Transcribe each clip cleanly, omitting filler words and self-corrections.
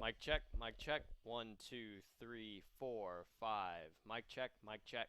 Mic check, mic check. 1, 2, 3, 4, 5. Mic check, mic check.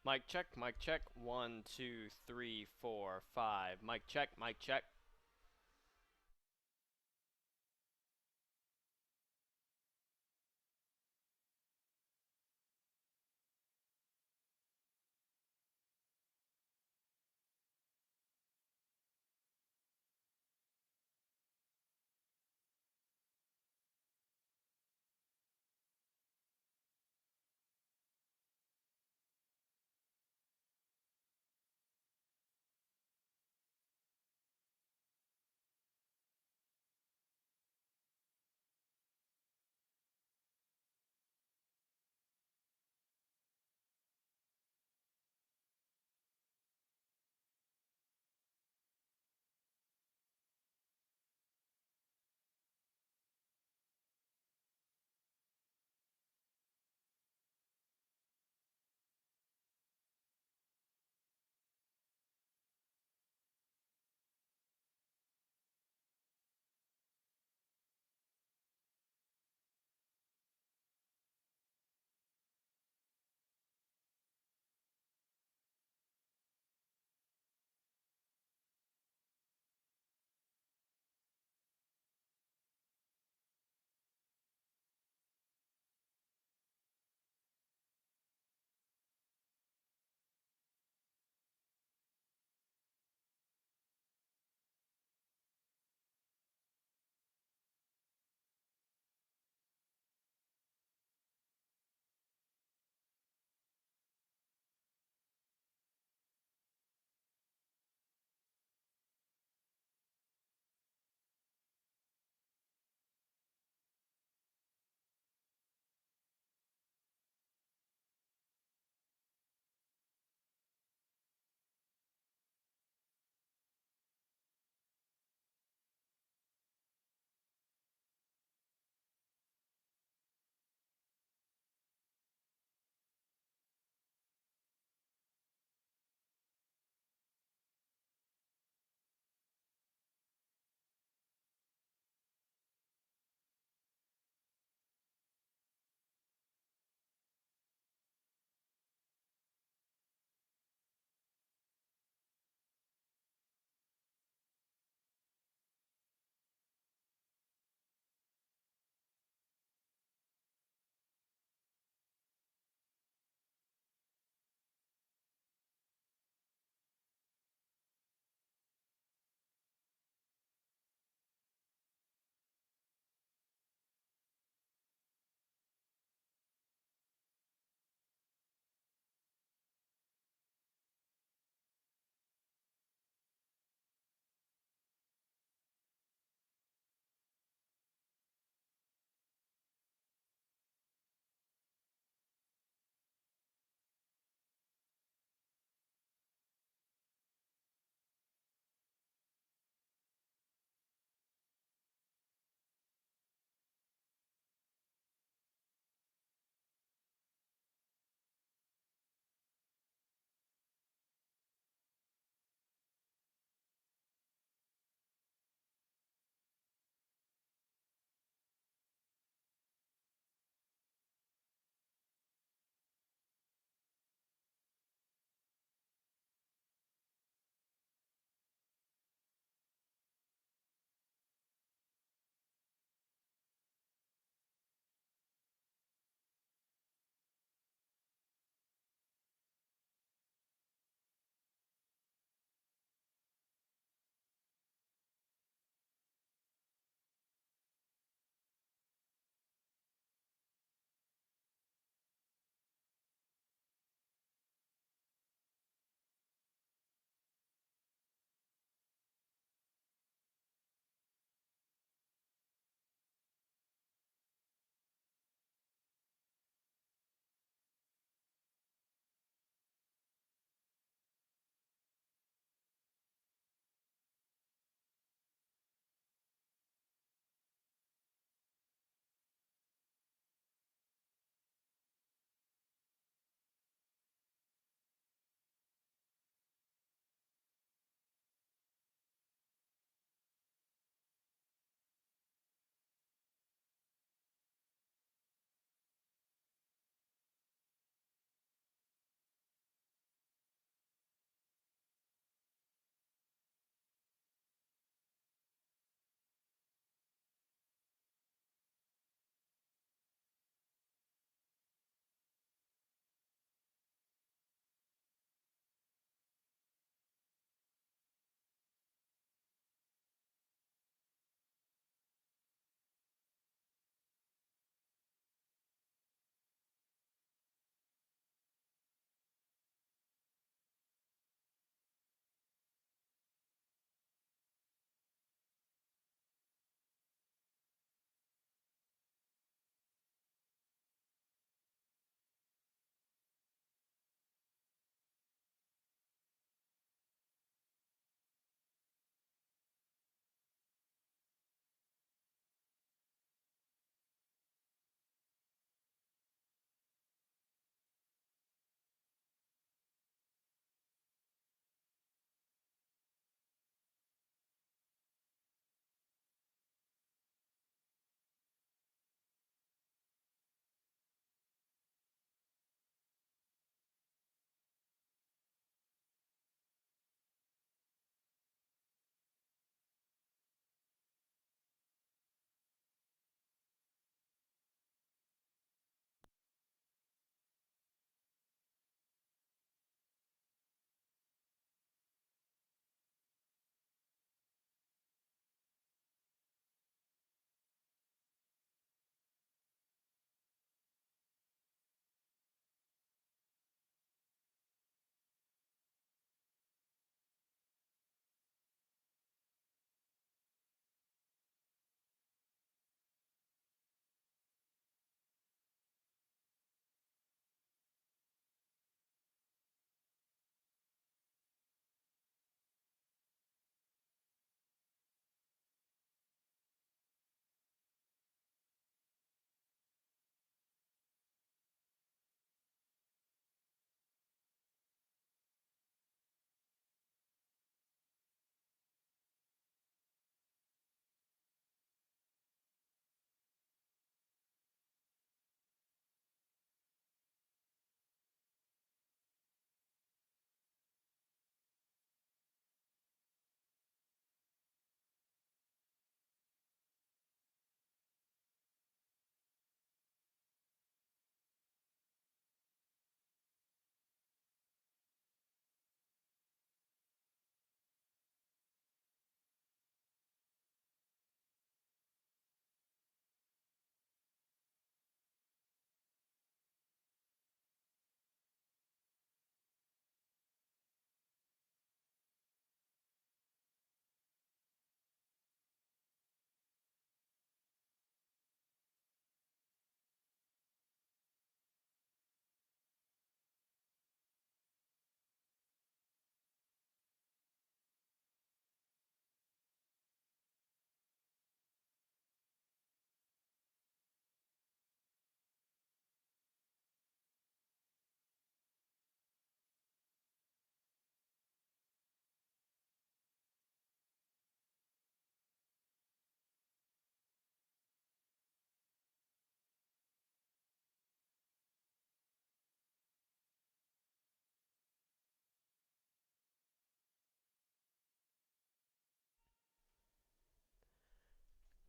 Mic check, mic check. 1, 2, 3, 4, 5. Mic check, mic check.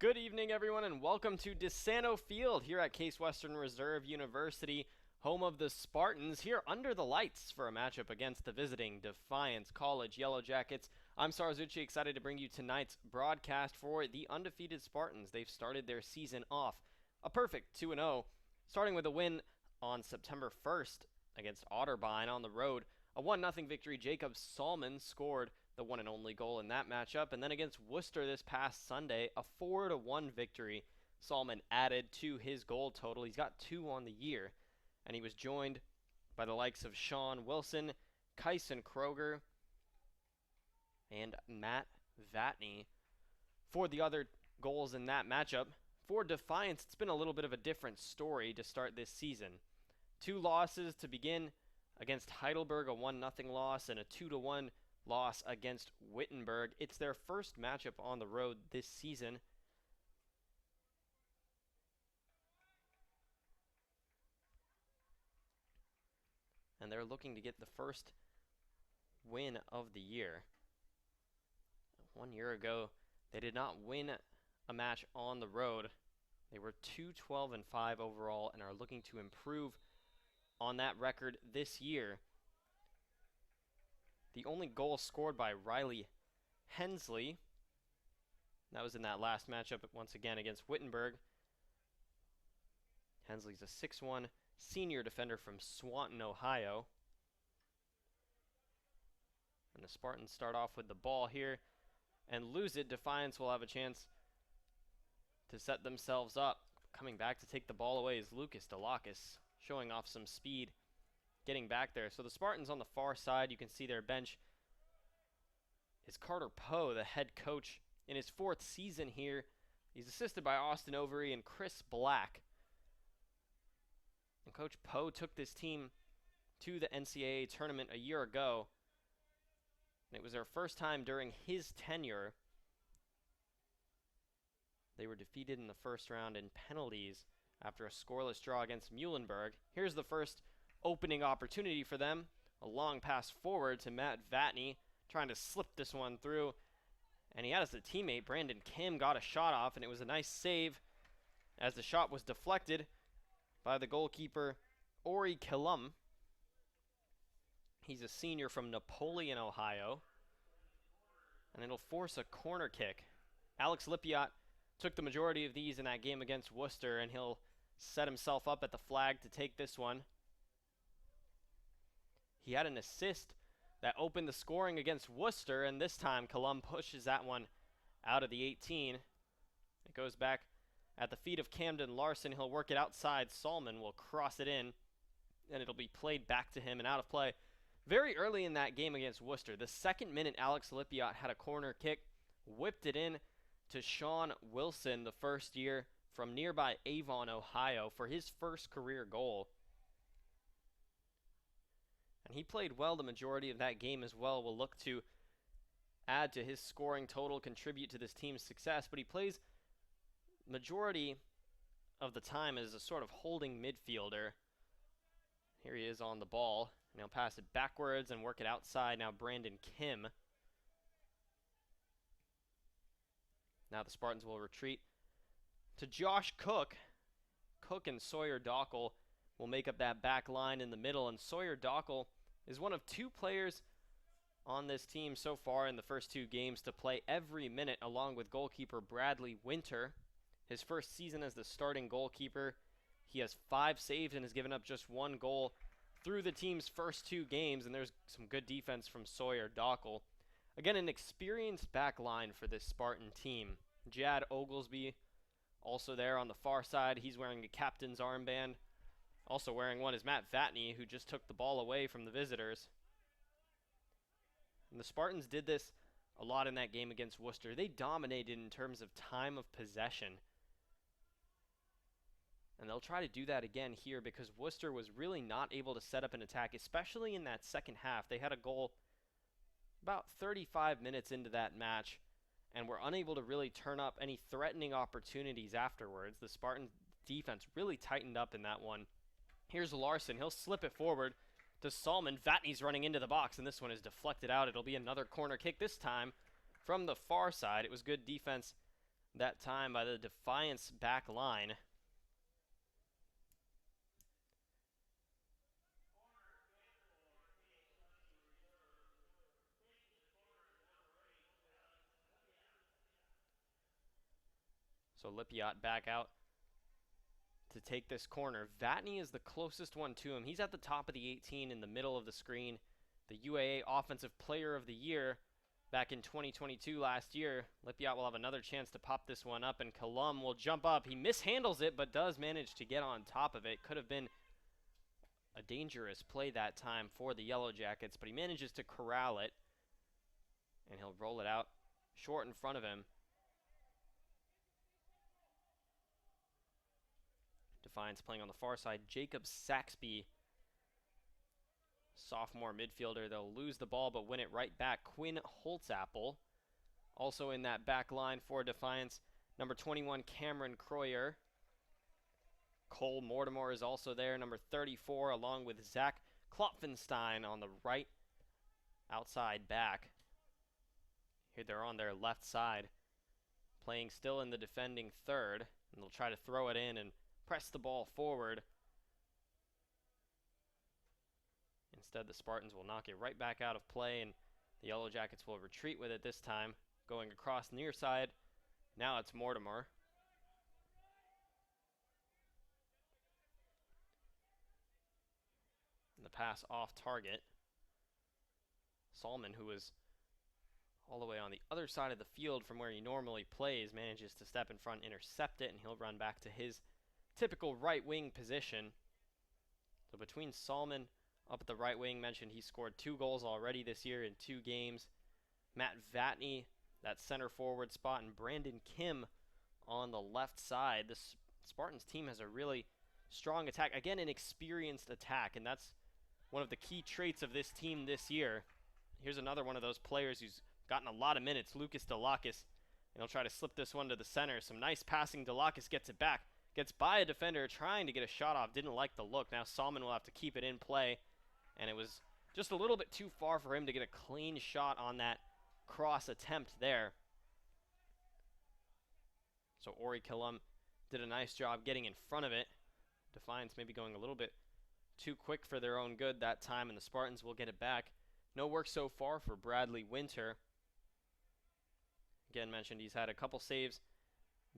Good evening, everyone, and welcome to DeSanto Field here at Case Western Reserve University, home of the Spartans, here under the lights for a matchup against the visiting Defiance College Yellow Jackets. I'm Sarzucci, excited to bring you tonight's broadcast for the undefeated Spartans. They've started their season off a perfect 2-0, starting with a win on September 1st against Otterbein on the road. A 1-0 victory. Jacob Salmon scored the one and only goal in that matchup. And then against Worcester this past Sunday, a 4-1 victory. Salmon added to his goal total. He's got 2 on the year. And he was joined by the likes of Sean Wilson, Kyson Kroger, and Matt Vatney for the other goals in that matchup. For Defiance, it's been a little bit of a different story to start this season. 2 losses to begin against Heidelberg, a 1-0 loss, and a 2-1 loss against Wittenberg. It's their first matchup on the road this season. And they're looking to get the first win of the year. 1 year ago, they did not win a match on the road. They were 2-12-5 overall and are looking to improve on that record this year. The only goal scored by Riley Hensley, that was in that last matchup once again against Wittenberg. Hensley's a 6'1" senior defender from Swanton, Ohio. And the Spartans start off with the ball here and lose it. Defiance will have a chance to set themselves up. Coming back to take the ball away is Lucas Delacus, showing off some speed, getting back there. So the Spartans on the far side, you can see their bench is Carter Poe, the head coach, in his 4th season here. He's assisted by Austin Overy and Chris Black. And Coach Poe took this team to the NCAA tournament a year ago. And it was their first time during his tenure. They were defeated in the first round in penalties after a scoreless draw against Muhlenberg. Here's the first opening opportunity for them. A long pass forward to Matt Vatney, trying to slip this one through. And he had as a teammate, Brandon Kim, got a shot off, and it was a nice save as the shot was deflected by the goalkeeper, Ori Killam. He's a senior from Napoleon, Ohio. And it'll force a corner kick. Alex Lipiot took the majority of these in that game against Worcester, and he'll set himself up at the flag to take this one. He had an assist that opened the scoring against Worcester, and this time Killam pushes that one out of the 18. It goes back at the feet of Camden Larson. He'll work it outside. Salmon will cross it in, and it'll be played back to him and out of play. Very early in that game against Worcester, the 2nd minute, Alex Lipiot had a corner kick, whipped it in to Sean Wilson, the first year from nearby Avon, Ohio, for his first career goal. And he played well the majority of that game as well. Will look to add to his scoring total, contribute to this team's success, but he plays majority of the time as a sort of holding midfielder. Here he is on the ball, and he'll pass it backwards and work it outside. Now Brandon Kim. Now the Spartans will retreat to Josh Cook. Cook and Sawyer Dockel will make up that back line in the middle, and Sawyer Dockel is one of 2 players on this team so far in the first 2 games to play every minute, along with goalkeeper Bradley Winter. His first season as the starting goalkeeper, he has 5 saves and has given up just 1 goal through the team's first 2 games, and there's some good defense from Sawyer Dockel. Again, an experienced back line for this Spartan team. Jad Oglesby also there on the far side. He's wearing a captain's armband. Also wearing one is Matt Vatney, who just took the ball away from the visitors. And the Spartans did this a lot in that game against Worcester. They dominated in terms of time of possession. And they'll try to do that again here because Worcester was really not able to set up an attack, especially in that second half. They had a goal about 35 minutes into that match and were unable to really turn up any threatening opportunities afterwards. The Spartan defense really tightened up in that one. Here's Larson. He'll slip it forward to Salmon. Vatney's running into the box, and this one is deflected out. It'll be another corner kick, this time from the far side. It was good defense that time by the Defiance back line. So Lipiot back out to take this corner. Vatney is the closest one to him. He's at the top of the 18 in the middle of the screen. The UAA Offensive Player of the Year back in 2022 last year. Lipiot will have another chance to pop this one up, and Colum will jump up. He mishandles it, but does manage to get on top of it. Could have been a dangerous play that time for the Yellow Jackets, but he manages to corral it, and he'll roll it out short in front of him. Defiance playing on the far side. Jacob Saxby, sophomore midfielder. They'll lose the ball but win it right back. Quinn Holtzapple, also in that back line for Defiance. Number 21, Cameron Croyer. Cole Mortimer is also there, number 34, along with Zach Klopfenstein on the right outside back. Here they're on their left side, playing still in the defending third, and they'll try to throw it in and press the ball forward. Instead, the Spartans will knock it right back out of play, and the Yellow Jackets will retreat with it this time, going across near side. Now it's Mortimer. And the pass off target. Salmon, who was all the way on the other side of the field from where he normally plays, manages to step in front, intercept it, and he'll run back to his typical right wing position. So between Salmon up at the right wing, mentioned he scored 2 goals already this year in 2 games. Matt Vatney, that center forward spot, and Brandon Kim on the left side. The Spartans team has a really strong attack. Again, an experienced attack, and that's one of the key traits of this team this year. Here's another one of those players who's gotten a lot of minutes, Lucas Delakis, and he'll try to slip this one to the center. Some nice passing. Delakis gets it back, gets by a defender trying to get a shot off, didn't like the look. Now Salmon will have to keep it in play, and it was just a little bit too far for him to get a clean shot on that cross attempt there. So Ori Killam did a nice job getting in front of it. Defiance maybe going a little bit too quick for their own good that time, and the Spartans will get it back. No work so far for Bradley Winter. Again, mentioned he's had a couple saves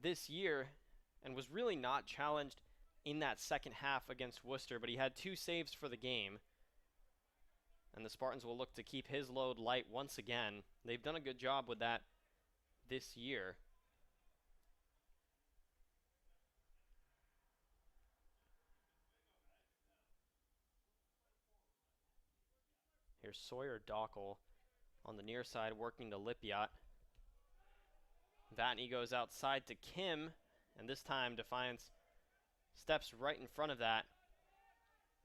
this year and was really not challenged in that second half against Worcester, but he had 2 saves for the game. And the Spartans will look to keep his load light once again. They've done a good job with that this year. Here's Sawyer Dockel on the near side working to Lipiot. Vatney goes outside to Kim, and this time Defiance steps right in front of that.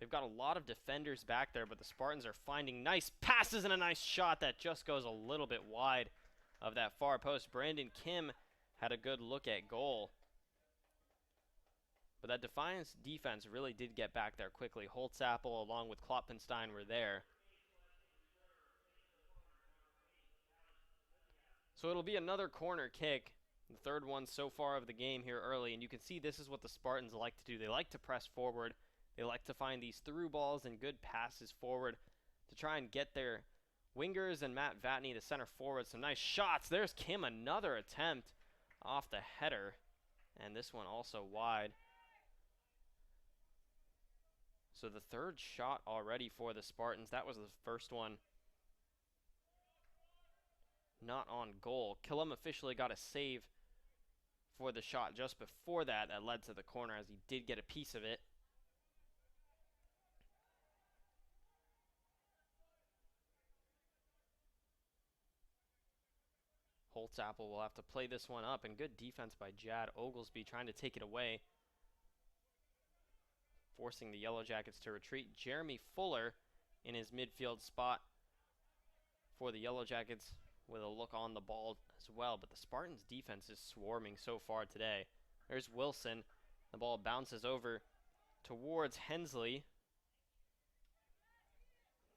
They've got a lot of defenders back there, but the Spartans are finding nice passes and a nice shot that just goes a little bit wide of that far post. Brandon Kim had a good look at goal. But that Defiance defense really did get back there quickly. Holtzapple along with Kloppenstein were there. So it'll be another corner kick, the third one so far of the game here early, and you can see this is what the Spartans like to do. They like to press forward. They like to find these through balls and good passes forward to try and get their wingers and Matt Vatney, the center forward, some nice shots. There's Kim, another attempt off the header, and this one also wide. So the third shot already for the Spartans. That was the first one not on goal. Killam officially got a save for the shot just before that led to the corner, as he did get a piece of it. Holtzapple will have to play this one up, and good defense by Jad Oglesby trying to take it away, forcing the Yellow Jackets to retreat. Jeremy Fuller in his midfield spot for the Yellow Jackets with a look on the ball as well, but the Spartans defense is swarming so far today. There's Wilson. The ball bounces over towards Hensley.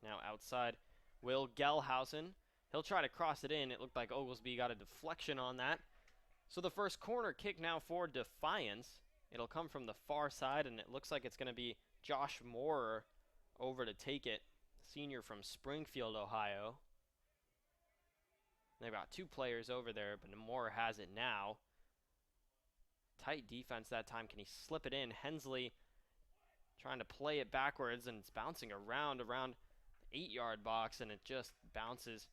Now outside, Will Gelhausen. He'll try to cross it in. It looked like Oglesby got a deflection on that. So the first corner kick now for Defiance. It'll come from the far side, and it looks like it's going to be Josh Moorer over to take it. Senior from Springfield, Ohio. They've got two players over there, but Moorer has it now. Tight defense that time. Can he slip it in? Hensley trying to play it backwards, and it's bouncing around the 8-yard box, and it just bounces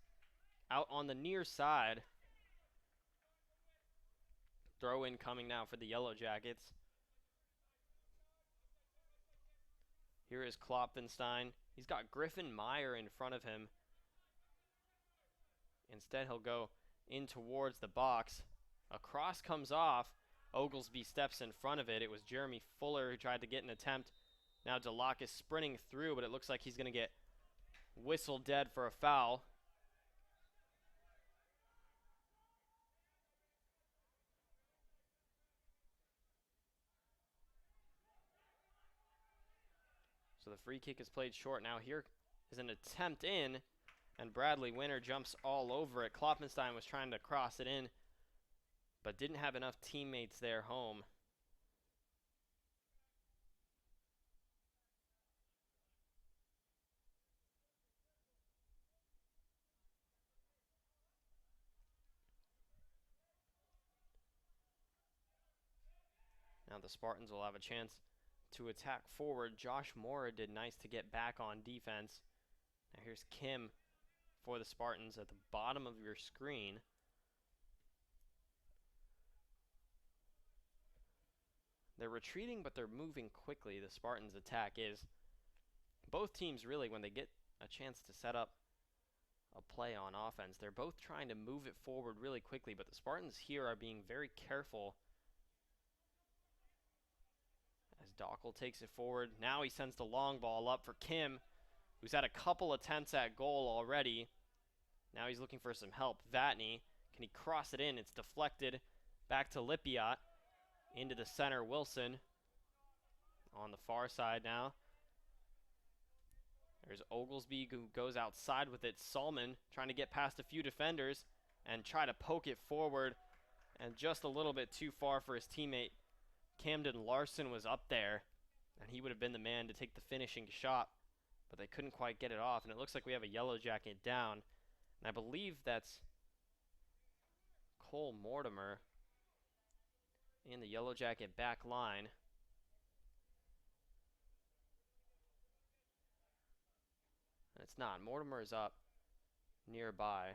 out on the near side. Throw in coming now for the Yellow Jackets. Here is Klopfenstein. He's got Griffin Meyer in front of him. Instead, he'll go in towards the box. A cross comes off. Oglesby steps in front of it. It was Jeremy Fuller who tried to get an attempt. Now DeLocke is sprinting through, but it looks like he's going to get whistled dead for a foul. So the free kick is played short. Now here is an attempt in, and Bradley Winter jumps all over it. Klopfenstein was trying to cross it in, but didn't have enough teammates there home. Now the Spartans will have a chance to attack forward. Josh Moorer did nice to get back on defense. Now here's Kim for the Spartans at the bottom of your screen. They're retreating, but they're moving quickly. The Spartans' attack is. Both teams really, when they get a chance to set up a play on offense, they're both trying to move it forward really quickly, but the Spartans here are being very careful. As Dockel takes it forward, now he sends the long ball up for Kim, who's had a couple attempts at goal already. Now he's looking for some help. Vatney, can he cross it in? It's deflected back to Lipiot. Into the center, Wilson. On the far side now. There's Oglesby who goes outside with it. Salmon trying to get past a few defenders and try to poke it forward. And just a little bit too far for his teammate. Camden Larson was up there, and he would have been the man to take the finishing shot, but they couldn't quite get it off, and it looks like we have a Yellow Jacket down, and I believe that's Cole Mortimer in the Yellow Jacket back line. And it's not. Mortimer is up nearby.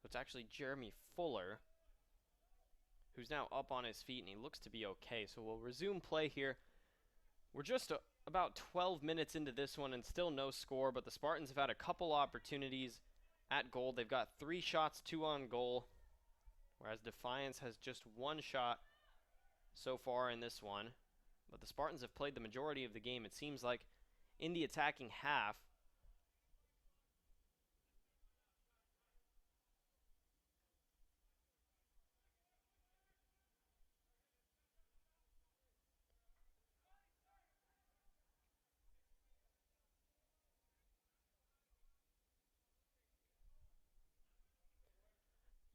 It's actually Jeremy Fuller, who's now up on his feet, and he looks to be okay. So we'll resume play here. We're just about 12 minutes into this one and still no score, but the Spartans have had a couple opportunities at goal. They've got 3 shots, 2 on goal, whereas Defiance has just 1 shot so far in this one. But the Spartans have played the majority of the game, it seems like, in the attacking half.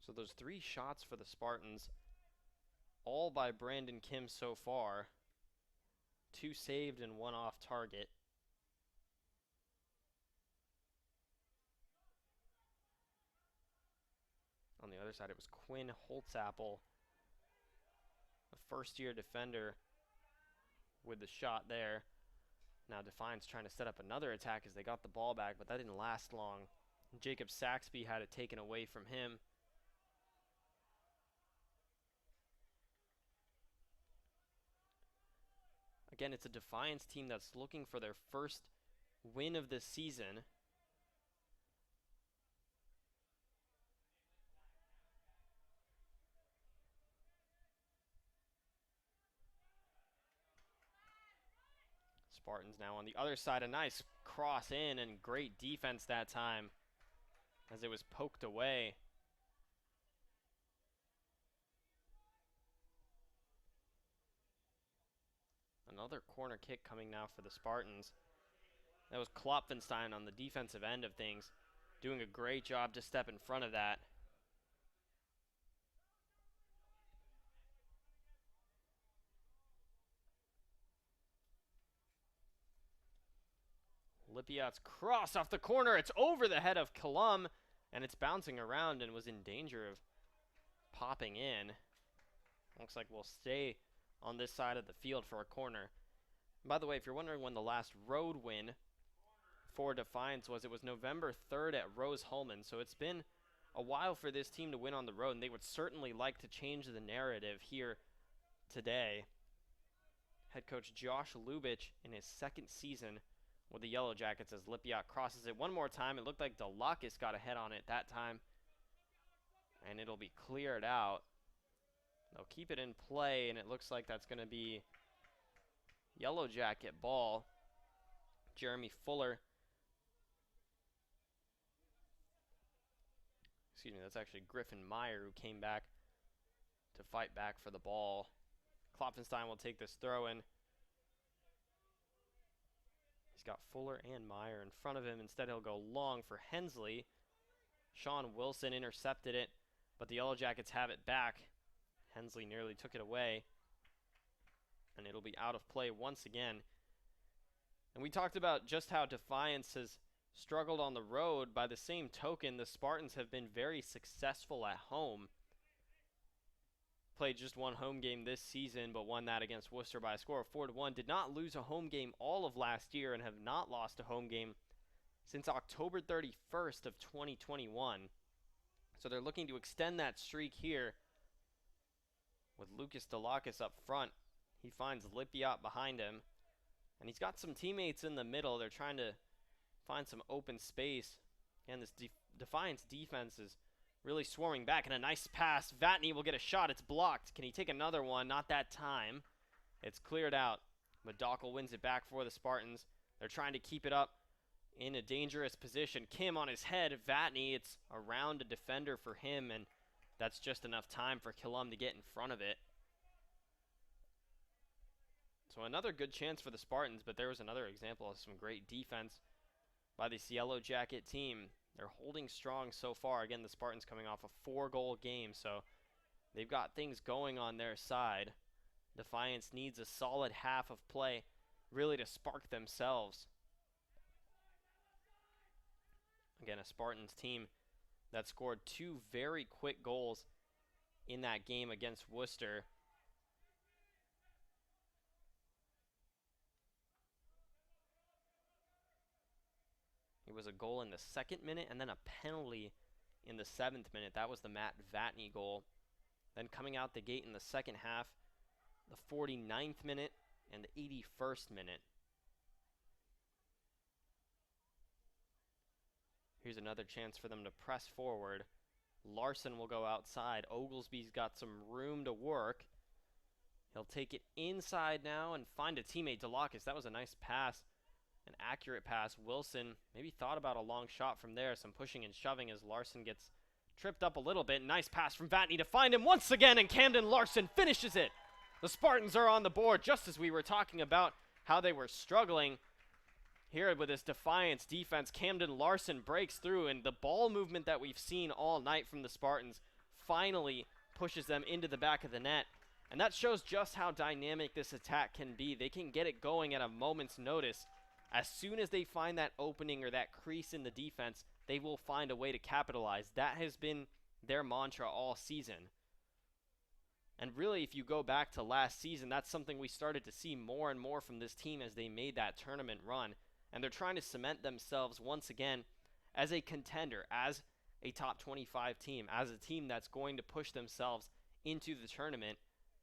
So those 3 shots for the Spartans, all by Brandon Kim so far. 2 saved and 1 off target. On the other side, it was Quinn Holtzapple, a first-year defender, with the shot there. Now Defiance trying to set up another attack as they got the ball back, but that didn't last long. Jacob Saxby had it taken away from him. Again, it's a Defiance team that's looking for their first win of the season. Spartans now on the other side. A nice cross in and great defense that time as it was poked away. Another corner kick coming now for the Spartans. That was Klopfenstein on the defensive end of things, doing a great job to step in front of that. Lipiat's cross off the corner. It's over the head of Colum, and it's bouncing around and was in danger of popping in. Looks like we'll stay on this side of the field for a corner. And by the way, if you're wondering when the last road win for Defiance was, it was November 3rd at Rose-Hulman. So it's been a while for this team to win on the road, and they would certainly like to change the narrative here today. Head coach Josh Lubich in his second season with the Yellow Jackets as Lipiat crosses it one more time. It looked like Delakis got a head on it that time, and it'll be cleared out. They'll keep it in play, and it looks like that's going to be Yellow Jacket ball. Jeremy Fuller. Excuse me, that's actually Griffin Meyer who came back to fight back for the ball. Klopfenstein will take this throw in. He's got Fuller and Meyer in front of him. Instead, he'll go long for Hensley. Sean Wilson intercepted it, but the Yellow Jackets have it back. Hensley nearly took it away, and it'll be out of play once again. And we talked about just how Defiance has struggled on the road. By the same token, the Spartans have been very successful at home. Played just one home game this season, but won that against Worcester by a score of 4-1. Did not lose a home game all of last year and have not lost a home game since October 31st of 2021. So they're looking to extend that streak here with Lucas Delakis up front. He finds Lipiat behind him, and he's got some teammates in the middle. They're trying to find some open space, and this Defiance defense is really swarming back, and a nice pass. Vatney will get a shot. It's blocked. Can he take another one? Not that time. It's cleared out. Madockel wins it back for the Spartans. They're trying to keep it up in a dangerous position. Kim on his head. Vatney, it's around a defender for him, and that's just enough time for Killam to get in front of it. So another good chance for the Spartans, but there was another example of some great defense by this Yellow Jacket team. They're holding strong so far. Again, the Spartans coming off a 4-goal game, so they've got things going on their side. Defiance needs a solid half of play really to spark themselves. Again, a Spartans team that scored 2 very quick goals in that game against Worcester. It was a goal in the 2nd minute and then a penalty in the 7th minute. That was the Matt Vatney goal. Then coming out the gate in the second half, the 49th minute and the 81st minute. Here's another chance for them to press forward. Larson will go outside. Oglesby's got some room to work. He'll take it inside now and find a teammate, Delakis. That was a nice pass. An accurate pass. Wilson maybe thought about a long shot from there. Some pushing and shoving as Larson gets tripped up a little bit. Nice pass from Vatney to find him once again, and Camden Larson finishes it. The Spartans are on the board, just as we were talking about how they were struggling. Here with this Defiance defense, Camden Larson breaks through, and the ball movement that we've seen all night from the Spartans finally pushes them into the back of the net. And that shows just how dynamic this attack can be. They can get it going at a moment's notice. As soon as they find that opening or that crease in the defense, they will find a way to capitalize. That has been their mantra all season. And really, if you go back to last season, that's something we started to see more and more from this team as they made that tournament run. And they're trying to cement themselves once again as a contender, as a top 25 team, as a team that's going to push themselves into the tournament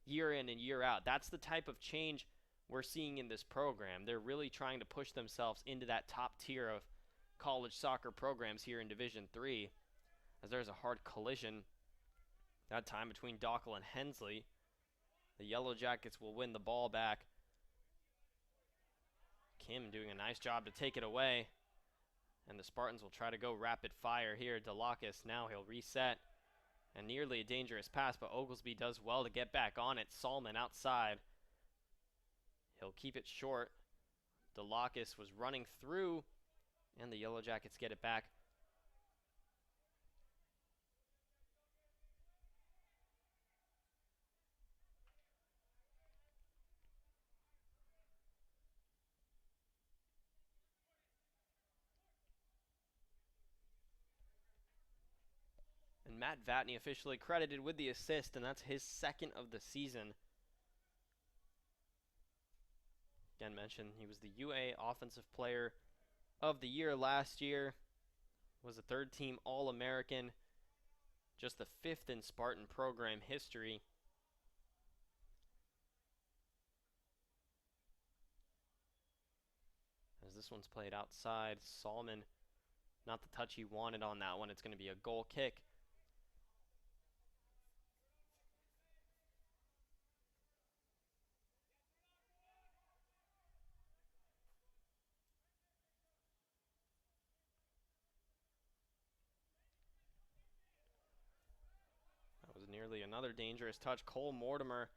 year in and year out. That's the type of change we're seeing in this program. They're really trying to push themselves into that top tier of college soccer programs here in Division III. As there's a hard collision that time between Dockel and Hensley. The Yellow Jackets will win the ball back. Kim doing a nice job to take it away. And the Spartans will try to go rapid fire here. Delakis, now he'll reset. And nearly a dangerous pass, but Oglesby does well to get back on it. Salmon outside. He'll keep it short. Delacus was running through, and the Yellow Jackets get it back. And Matt Vatney officially credited with the assist, and that's his second of the season. Again, mentioned he was the UA Offensive Player of the Year last year. Was a third-team All-American. Just the fifth in Spartan program history. As this one's played outside, Salmon, not the touch he wanted on that one. It's going to be a goal kick. That was nearly another dangerous touch. Cole Mortimer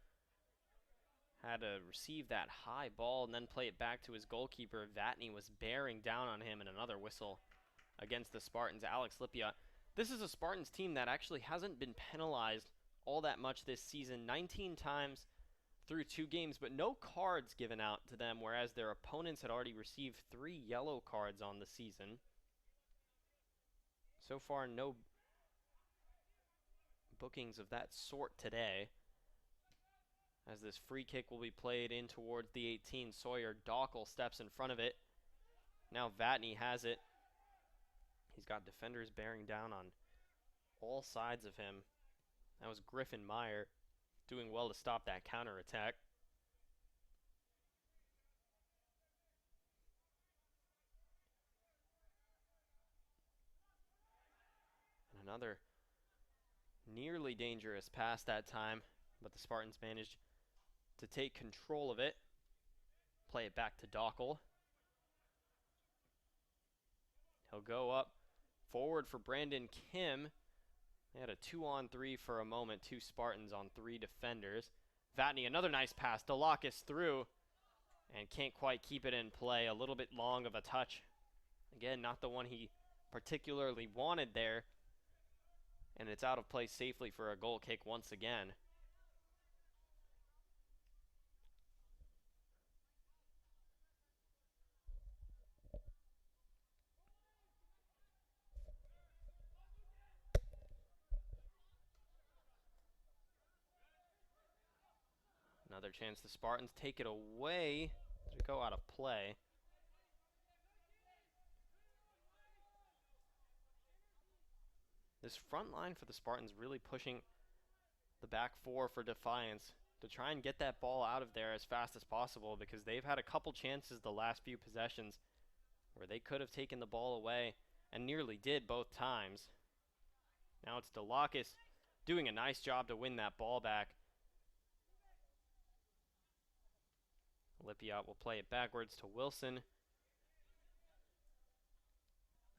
had to receive that high ball and then play it back to his goalkeeper. Vatney was bearing down on him, and another whistle against the Spartans. Alex Lipia. This is a Spartans team that actually hasn't been penalized all that much this season. 19 times through 2 games, but no cards given out to them, whereas their opponents had already received 3 yellow cards on the season. So far, no bookings of that sort today. As this free kick will be played in towards the 18, Sawyer Dockel steps in front of it. Now Vatney has it. He's got defenders bearing down on all sides of him. That was Griffin Meyer doing well to stop that counterattack. And another nearly dangerous pass that time, but the Spartans managed to take control of it. Play it back to Dockel. He'll go up forward for Brandon Kim. They had a 2-on-3 for a moment. 2 Spartans on 3 defenders. Vatney, another nice pass. Delacus through and can't quite keep it in play. A little bit long of a touch. Again, not the one he particularly wanted there. And it's out of play safely for a goal kick once again. Another chance the Spartans take it away to go out of play. This front line for the Spartans really pushing the back 4 for Defiance to try and get that ball out of there as fast as possible, because they've had a couple chances the last few possessions where they could have taken the ball away and nearly did both times. Now it's Delacus doing a nice job to win that ball back. Lipiot will play it backwards to Wilson.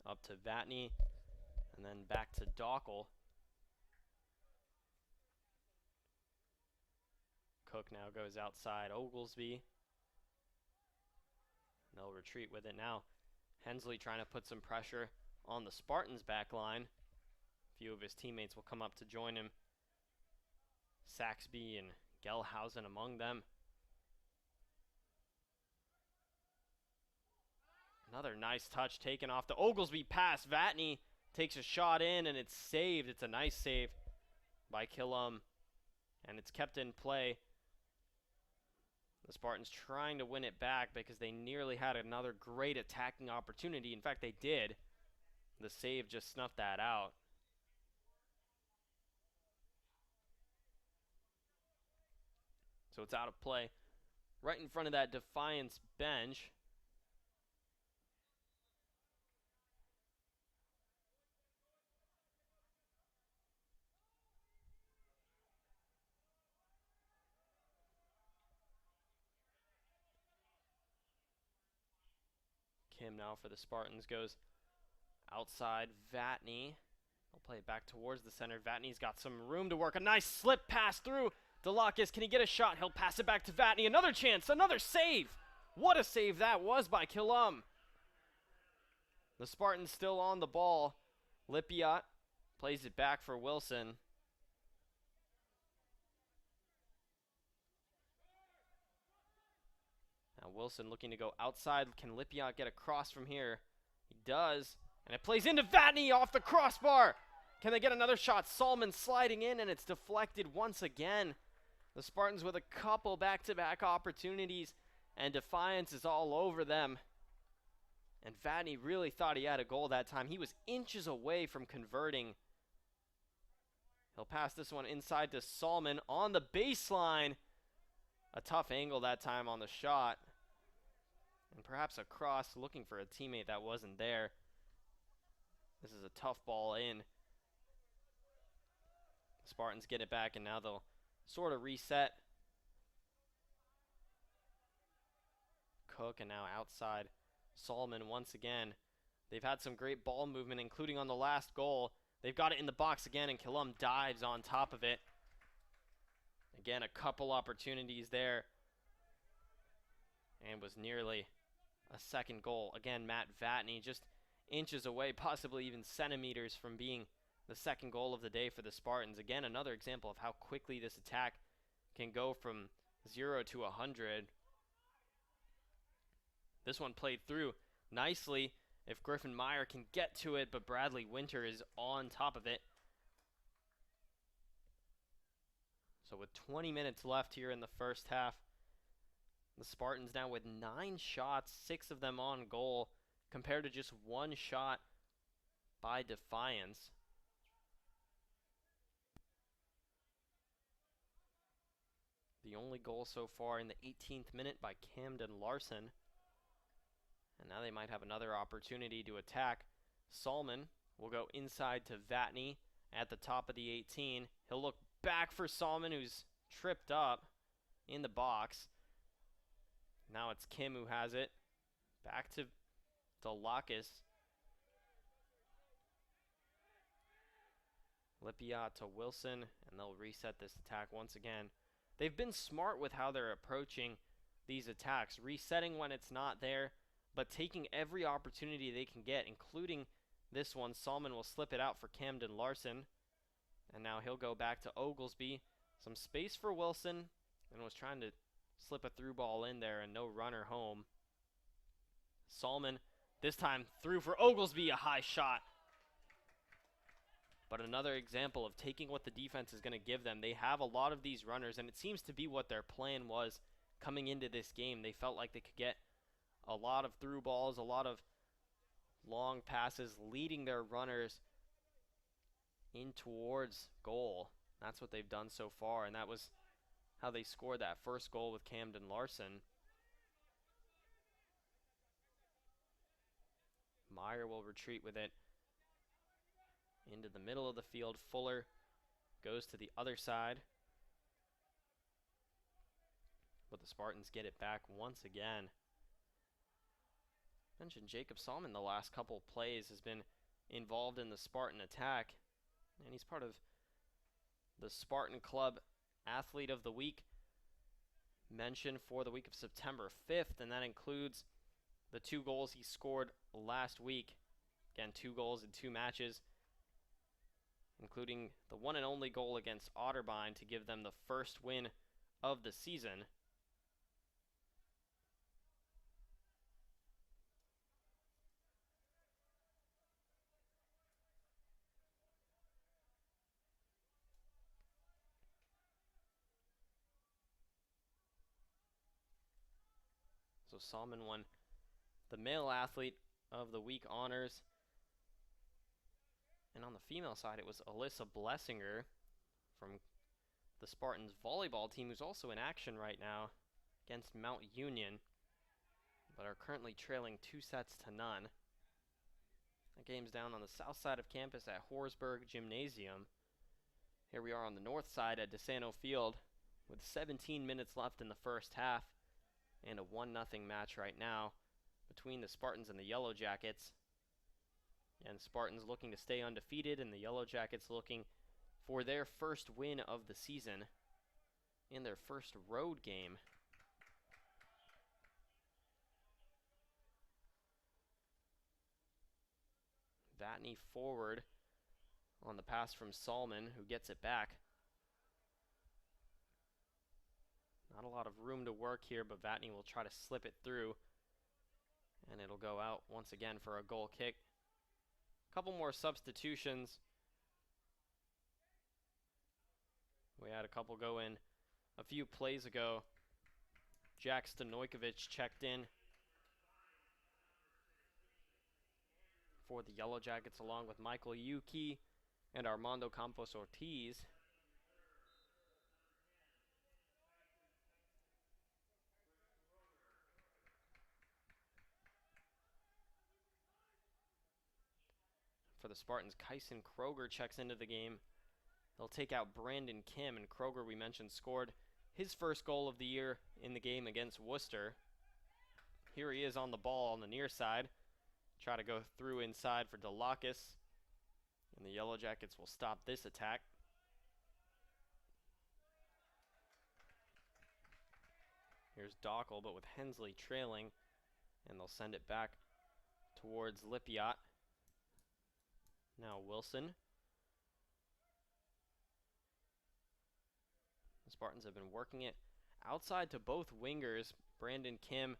Up to Vatney. And then back to Dockel. Cook now goes outside Oglesby. And they'll retreat with it now. Hensley trying to put some pressure on the Spartans' back line. A few of his teammates will come up to join him. Saxby and Gelhausen among them. Another nice touch taken off the Oglesby pass. Vatney takes a shot in, and it's saved. It's a nice save by Killam, and it's kept in play. The Spartans trying to win it back because they nearly had another great attacking opportunity. In fact, they did. The save just snuffed that out. So it's out of play. Right in front of that Defiance bench. Kim now for the Spartans goes outside. Vatney will play it back towards the center. Vatney's got some room to work. A nice slip pass through. Delacus, can he get a shot? He'll pass it back to Vatney. Another chance, another save. What a save that was by Killam. The Spartans still on the ball. Lipiot plays it back for Wilson. Now Wilson looking to go outside. Can Lipiot get across from here? He does. And it plays into Vatney off the crossbar. Can they get another shot? Salmon sliding in, and it's deflected once again. The Spartans with a couple back-to-back opportunities, and Defiance is all over them. And Vatney really thought he had a goal that time. He was inches away from converting. He'll pass this one inside to Salmon on the baseline. A tough angle that time on the shot. And perhaps a cross, looking for a teammate that wasn't there. This is a tough ball in. The Spartans get it back, and now they'll sort of reset. Cook, and now outside Salmon once again. They've had some great ball movement, including on the last goal. They've got it in the box again, and Killam dives on top of it. Again, a couple opportunities there. And was nearly a second goal. Again, Matt Vatney just inches away, possibly even centimeters from being the second goal of the day for the Spartans. Again, another example of how quickly this attack can go from 0 to 100. This one played through nicely if Griffin Meyer can get to it, but Bradley Winter is on top of it. So with 20 minutes left here in the first half, the Spartans now with 9 shots, 6 of them on goal, compared to just 1 shot by Defiance. The only goal so far in the 18th minute by Camden Larson. And now they might have another opportunity to attack. Salmon will go inside to Vatney at the top of the 18. He'll look back for Salmon, who's tripped up in the box. Now it's Kim who has it. Back to Delacus. Lipiot to Wilson, and they'll reset this attack once again. They've been smart with how they're approaching these attacks, resetting when it's not there, but taking every opportunity they can get, including this one. Salmon will slip it out for Camden Larson, and now he'll go back to Oglesby. Some space for Wilson, and was trying to slip a through ball in there, and no runner home. Salmon, this time through for Oglesby, a high shot. But another example of taking what the defense is going to give them. They have a lot of these runners, and it seems to be what their plan was coming into this game. They felt like they could get a lot of through balls, a lot of long passes, leading their runners in towards goal. That's what they've done so far, and that was how they scored that first goal with Camden Larson. Meyer will retreat with it into the middle of the field. Fuller goes to the other side, but the Spartans get it back once again. Mentioned Jacob Salmon the last couple plays has been involved in the Spartan attack, and he's part of the Spartan Club Athlete of the Week mention for the week of September 5th, and that includes the 2 goals he scored last week. Again, 2 goals in 2 matches, including the one and only goal against Otterbein to give them the first win of the season. So Salmon won the Male Athlete of the Week honors. And on the female side, it was Alyssa Blessinger from the Spartans volleyball team, who's also in action right now against Mount Union, but are currently trailing 2-0. That game's down on the south side of campus at Horsburgh Gymnasium. Here we are on the north side at DeSanto Field with 17 minutes left in the first half, and a 1-0 match right now between the Spartans and the Yellow Jackets. And Spartans looking to stay undefeated, and the Yellow Jackets looking for their first win of the season. in their first road game. Vatney forward on the pass from Salmon, who gets it back. Not a lot of room to work here, but Vatney will try to slip it through. And it'll go out once again for a goal kick. A couple more substitutions. We had a couple go in a few plays ago. Jack Stojkovic checked in for the Yellow Jackets along with Michael Yuki and Armando Campos Ortiz. For the Spartans, Kyson Kroger checks into the game. They'll take out Brandon Kim, and Kroger, we mentioned, scored his first goal of the year in the game against Worcester. Here he is on the ball on the near side. Try to go through inside for Delakis. And the Yellow Jackets will stop this attack. Here's Dockel, but with Hensley trailing. And they'll send it back towards Lipiot. Now Wilson. The Spartans have been working it outside to both wingers. Brandon Kim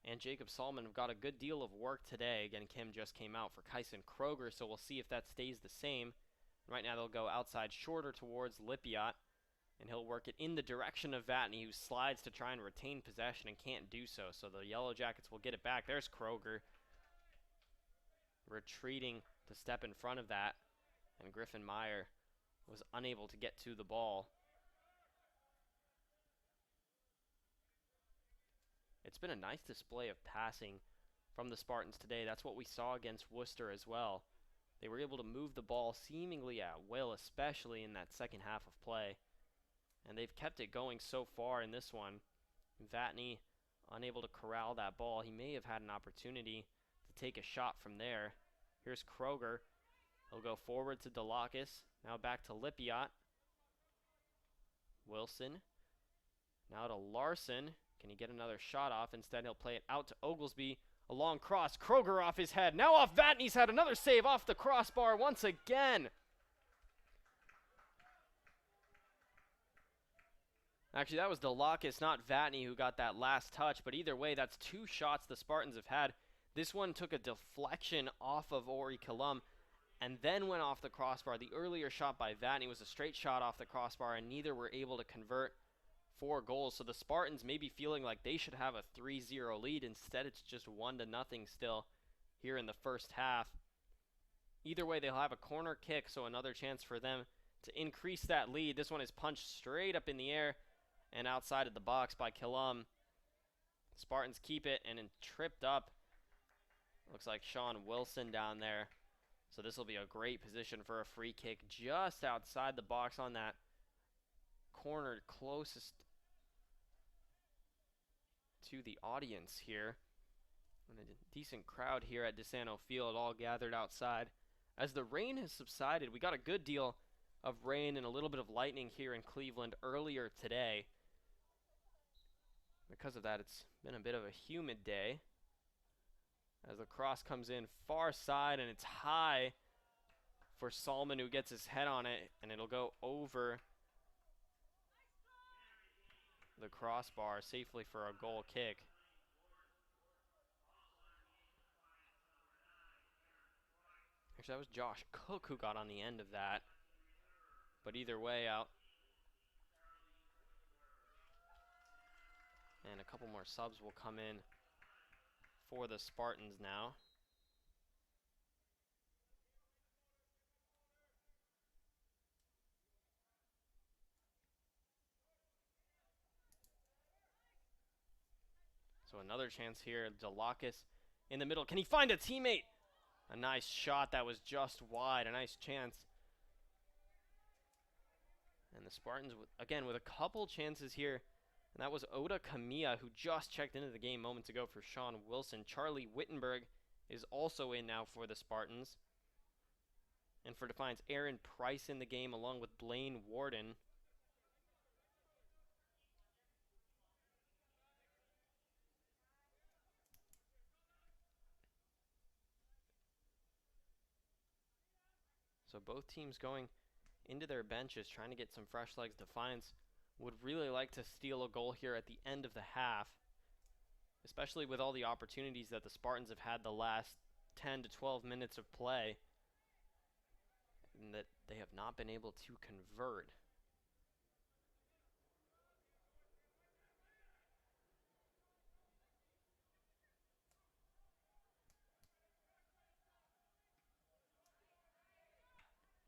and Jacob Salmon have got a good deal of work today. Again, Kim just came out for Kyson Kroger, so we'll see if that stays the same. Right now they'll go outside shorter towards Lipiot, and he'll work it in the direction of Vatney, who slides to try and retain possession and can't do so. So the Yellow Jackets will get it back. There's Kroger retreating to step in front of that, and Griffin Meyer was unable to get to the ball. It's been a nice display of passing from the Spartans today. That's what we saw against Worcester as well. They were able to move the ball seemingly at will, especially in that second half of play. And they've kept it going so far in this one. Vatney unable to corral that ball. He may have had an opportunity to take a shot from there. Here's Kroger. He'll go forward to Delakis. Now back to Lipiot. Wilson. Now to Larson. Can he get another shot off? Instead, he'll play it out to Oglesby. A long cross. Kroger off his head. Now off Vatney's head. Another save off the crossbar once again. Actually, that was Delakis, not Vatney, who got that last touch. But either way, that's two shots the Spartans have had. This one took a deflection off of Ori Kilum and then went off the crossbar. The earlier shot by Vatney was a straight shot off the crossbar, and neither were able to convert 4 goals. So the Spartans may be feeling like they should have a 3-0 lead. Instead, it's just 1-0 still here in the first half. Either way, they'll have a corner kick, so another chance for them to increase that lead. This one is punched straight up in the air and outside of the box by Kilum. Spartans keep it, and then tripped up. Looks like Sean Wilson down there. So this will be a great position for a free kick just outside the box on that corner closest to the audience here. And a decent crowd here at DeSanto Field, all gathered outside. As the rain has subsided, we got a good deal of rain and a little bit of lightning here in Cleveland earlier today. Because of that, it's been a bit of a humid day. As the cross comes in far side, and it's high for Salmon, who gets his head on it, and it'll go over the crossbar safely for a goal kick. Actually, that was Josh Cook who got on the end of that. But either way, out. And a couple more subs will come in for the Spartans now. So another chance here. Delakis in the middle. Can he find a teammate? A nice shot that was just wide. A nice chance. And the Spartans, again, with a couple chances here. And that was Oda Kamiya, who just checked into the game moments ago for Sean Wilson. Charlie Wittenberg is also in now for the Spartans. And for Defiance, Aaron Price in the game along with Blaine Warden. So both teams going into their benches, trying to get some fresh legs. Defiance would really like to steal a goal here at the end of the half, especially with all the opportunities that the Spartans have had the last 10 to 12 minutes of play, and that they have not been able to convert.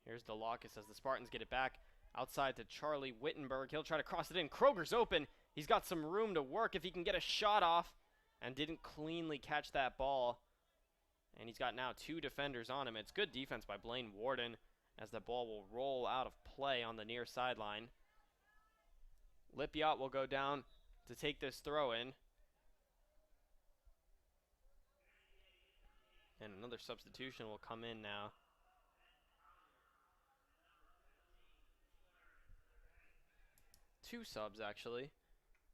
Here's Delacus as the Spartans get it back outside to Charlie Wittenberg. He'll try to cross it in. Kroger's open. He's got some room to work if he can get a shot off, and didn't cleanly catch that ball. And he's got now two defenders on him. It's good defense by Blaine Warden as the ball will roll out of play on the near sideline. Lipiot will go down to take this throw in. And another substitution will come in now. Two subs, actually.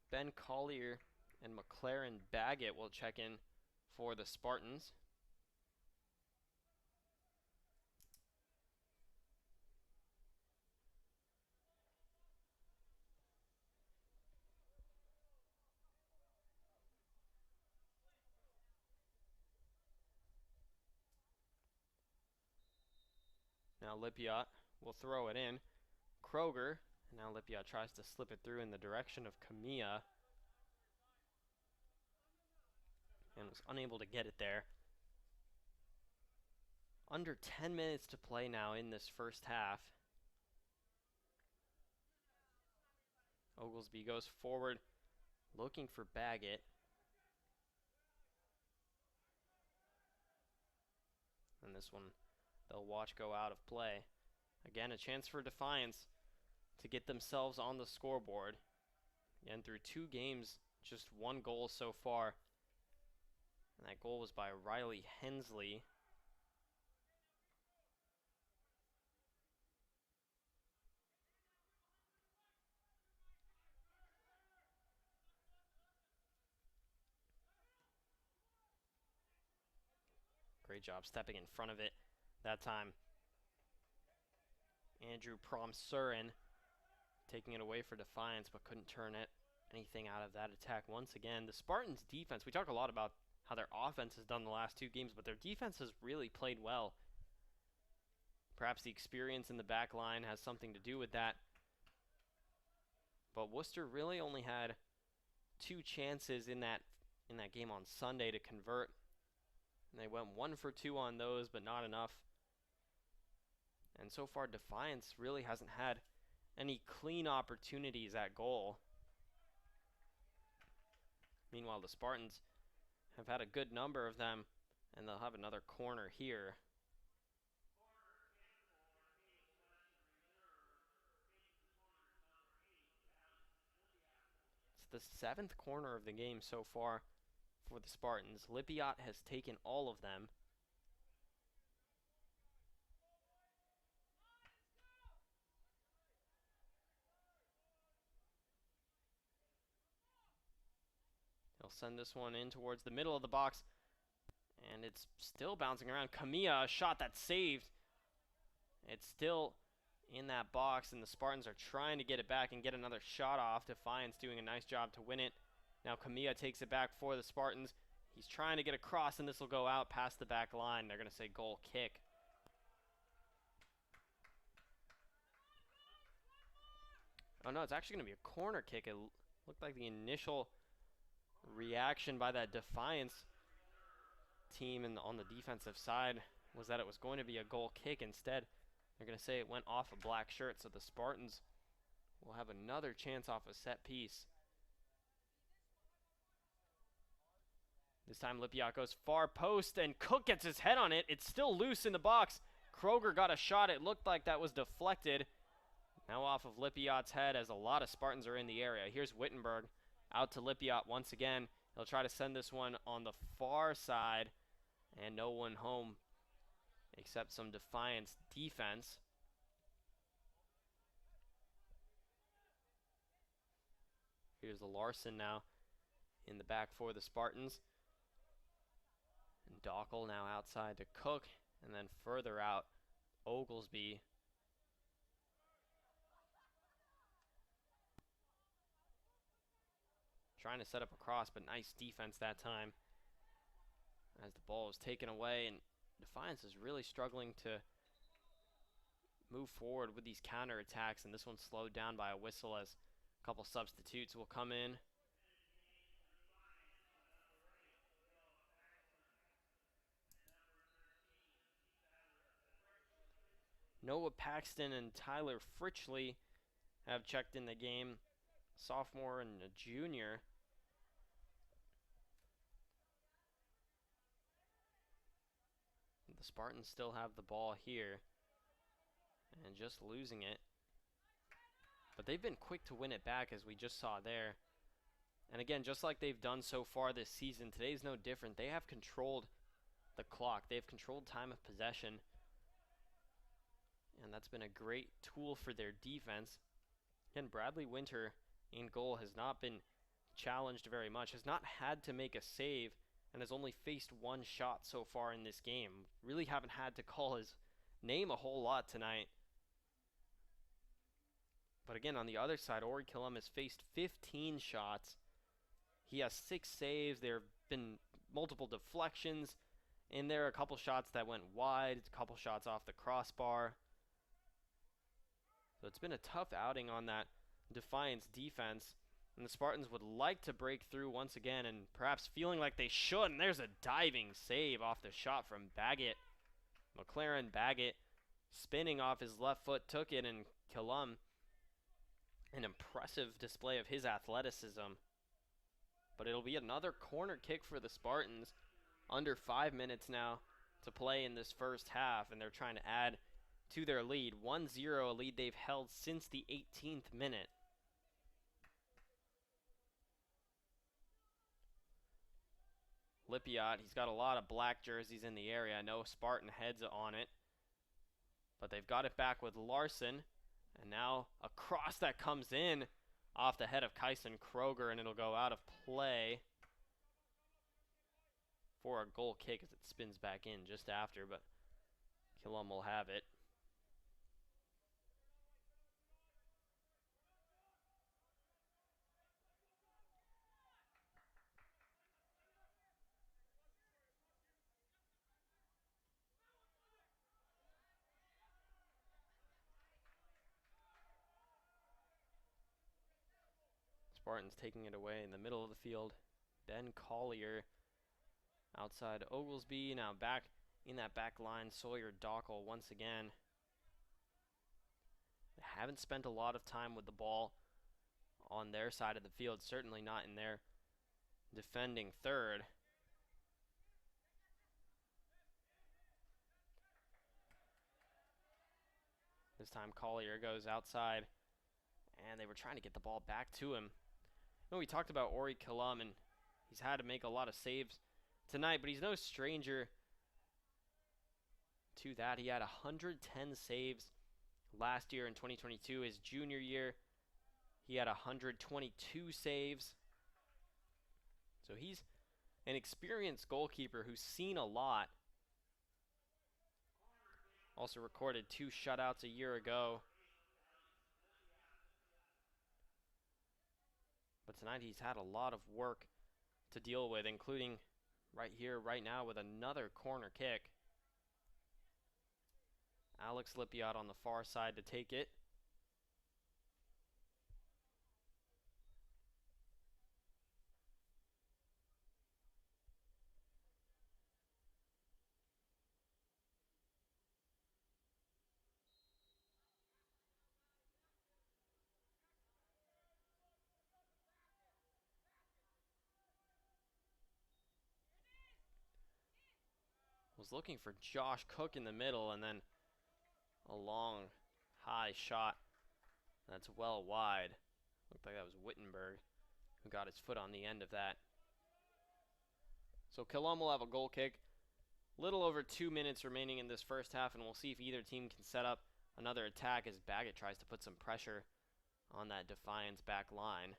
Ben Collier and McLaren Baggett will check in for the Spartans. Now Lipiot will throw it in. Kroger. And now Lipiot tries to slip it through in the direction of Camilla. And was unable to get it there. Under 10 minutes to play now in this first half. Oglesby goes forward, looking for Baggett. And this one they'll watch go out of play. Again, a chance for Defiance to get themselves on the scoreboard. And through two games, just one goal so far. And that goal was by Riley Hensley. Great job stepping in front of it that time. Andrew Promsurin taking it away for Defiance, but couldn't turn anything out of that attack once again. The Spartans' defense, we talk a lot about how their offense has done the last two games, but their defense has really played well. Perhaps the experience in the back line has something to do with that. But Worcester really only had two chances in that game on Sunday to convert. And they went 1 for 2 on those, but not enough. And so far, Defiance really hasn't had any clean opportunities at goal. Meanwhile, the Spartans have had a good number of them, and they'll have another corner here. It's the 7th corner of the game so far for the Spartans. Lipiot has taken all of them. He'll send this one in towards the middle of the box. And it's still bouncing around. Camilla, a shot that's saved. It's still in that box, and the Spartans are trying to get it back and get another shot off. Defiance doing a nice job to win it. Now Camilla takes it back for the Spartans. He's trying to get across, and this will go out past the back line. They're going to say goal kick. Oh, no, it's actually going to be a corner kick. It looked like the initial reaction by that Defiance team on the defensive side was that it was going to be a goal kick. Instead, they're going to say it went off a black shirt, so the Spartans will have another chance off a set piece. This time Lipiot goes far post, and Cook gets his head on it. It's still loose in the box. Kroger got a shot. It looked like that was deflected. Now off of Lipiot's head as a lot of Spartans are in the area. Here's Wittenberg out to Lipiot once again. He'll try to send this one on the far side, and no one home except some Defiance defense. Here's the Larson now in the back for the Spartans. And Dockel now outside to Cook, and then further out Oglesby. Trying to set up a cross, but nice defense that time as the ball is taken away, and Defiance is really struggling to move forward with these counterattacks, and this one's slowed down by a whistle as a couple substitutes will come in. Noah Paxton and Tyler Fritchley have checked in the game, sophomore and a junior. The Spartans still have the ball here and just losing it. But they've been quick to win it back, as we just saw there. And again, just like they've done so far this season, today's no different. They have controlled the clock. They've controlled time of possession. And that's been a great tool for their defense. Again, Bradley Winter in goal has not been challenged very much, has not had to make a save, and has only faced one shot so far in this game. Really haven't had to call his name a whole lot tonight. But again, on the other side, Ori Killam has faced 15 shots. He has 6 saves. There have been multiple deflections, and there are a couple shots that went wide, a couple shots off the crossbar. So it's been a tough outing on that Defiance defense, and the Spartans would like to break through once again, and perhaps feeling like they should. And there's a diving save off the shot from Baggett. McLaren Baggett spinning off his left foot took it, and Killam, an impressive display of his athleticism. But it'll be another corner kick for the Spartans. Under 5 minutes now to play in this first half, and they're trying to add to their lead. 1-0, a lead they've held since the 18th minute. Lipiot, he's got a lot of black jerseys in the area. No Spartan heads on it. But they've got it back with Larson. And now a cross that comes in off the head of Kyson Kroger, and it'll go out of play for a goal kick as it spins back in just after, but Killam will have it. Spartans taking it away in the middle of the field. Ben Collier outside Oglesby. Now back in that back line, Sawyer Dockel once again. They haven't spent a lot of time with the ball on their side of the field, certainly not in their defending third. This time Collier goes outside, and they were trying to get the ball back to him. You know, we talked about Ori Killam, and he's had to make a lot of saves tonight, but he's no stranger to that. He had 110 saves last year in 2022. His junior year, he had 122 saves. So he's an experienced goalkeeper who's seen a lot. Also recorded 2 shutouts a year ago. But tonight he's had a lot of work to deal with, including right here, right now, with another corner kick. Alex Lipiot on the far side to take it. Was looking for Josh Cook in the middle, and then a long, high shot that's well wide. Looked like that was Wittenberg who got his foot on the end of that. So Killam will have a goal kick. Little over 2 minutes remaining in this first half, and we'll see if either team can set up another attack as Baggett tries to put some pressure on that Defiance back line.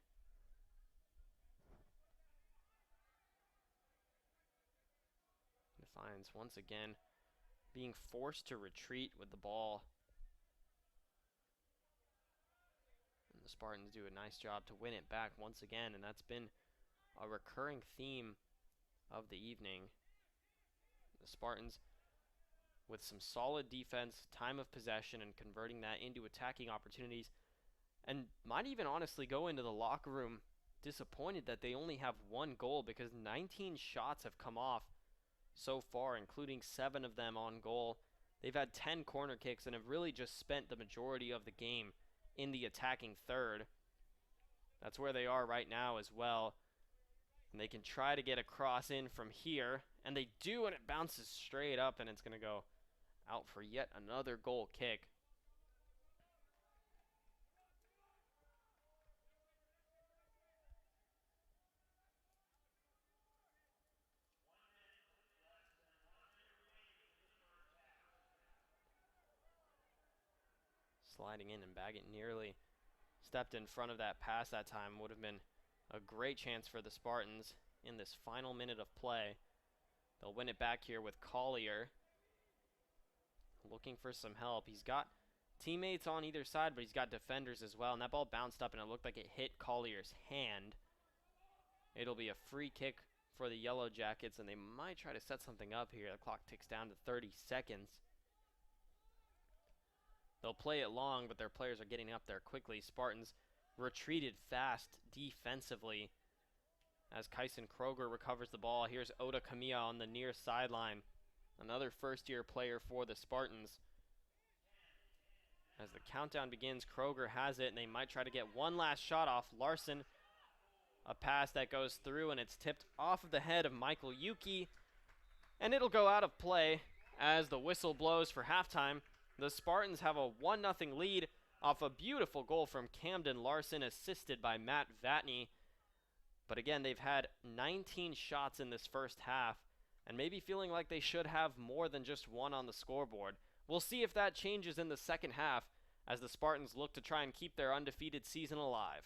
Defiance once again being forced to retreat with the ball. And the Spartans do a nice job to win it back once again, and that's been a recurring theme of the evening. The Spartans with some solid defense, time of possession, and converting that into attacking opportunities, and might even honestly go into the locker room disappointed that they only have one goal because 19 shots have come off so far, including 7 of them on goal. They've had 10 corner kicks and have really just spent the majority of the game in the attacking third. That's where they are right now as well. And they can try to get a cross in from here, and they do, and it bounces straight up, and it's going to go out for yet another goal kick. Sliding in and Baggett nearly stepped in front of that pass that time. Would have been a great chance for the Spartans in this final minute of play. They'll win it back here with Collier looking for some help. He's got teammates on either side, but he's got defenders as well. And that ball bounced up, and it looked like it hit Collier's hand. It'll be a free kick for the Yellow Jackets, and they might try to set something up here. The clock ticks down to 30 seconds. They'll play it long, but their players are getting up there quickly. Spartans retreated fast defensively as Kyson Kroger recovers the ball. Here's Oda Kamiya on the near sideline. Another first-year player for the Spartans. As the countdown begins, Kroger has it, and they might try to get one last shot off. Larson, a pass that goes through, and it's tipped off of the head of Michael Yuki, and it'll go out of play as the whistle blows for halftime. The Spartans have a 1-0 lead off a beautiful goal from Camden Larson, assisted by Matt Vatney. But again, they've had 19 shots in this first half, and maybe feeling like they should have more than just one on the scoreboard. We'll see if that changes in the second half as the Spartans look to try and keep their undefeated season alive.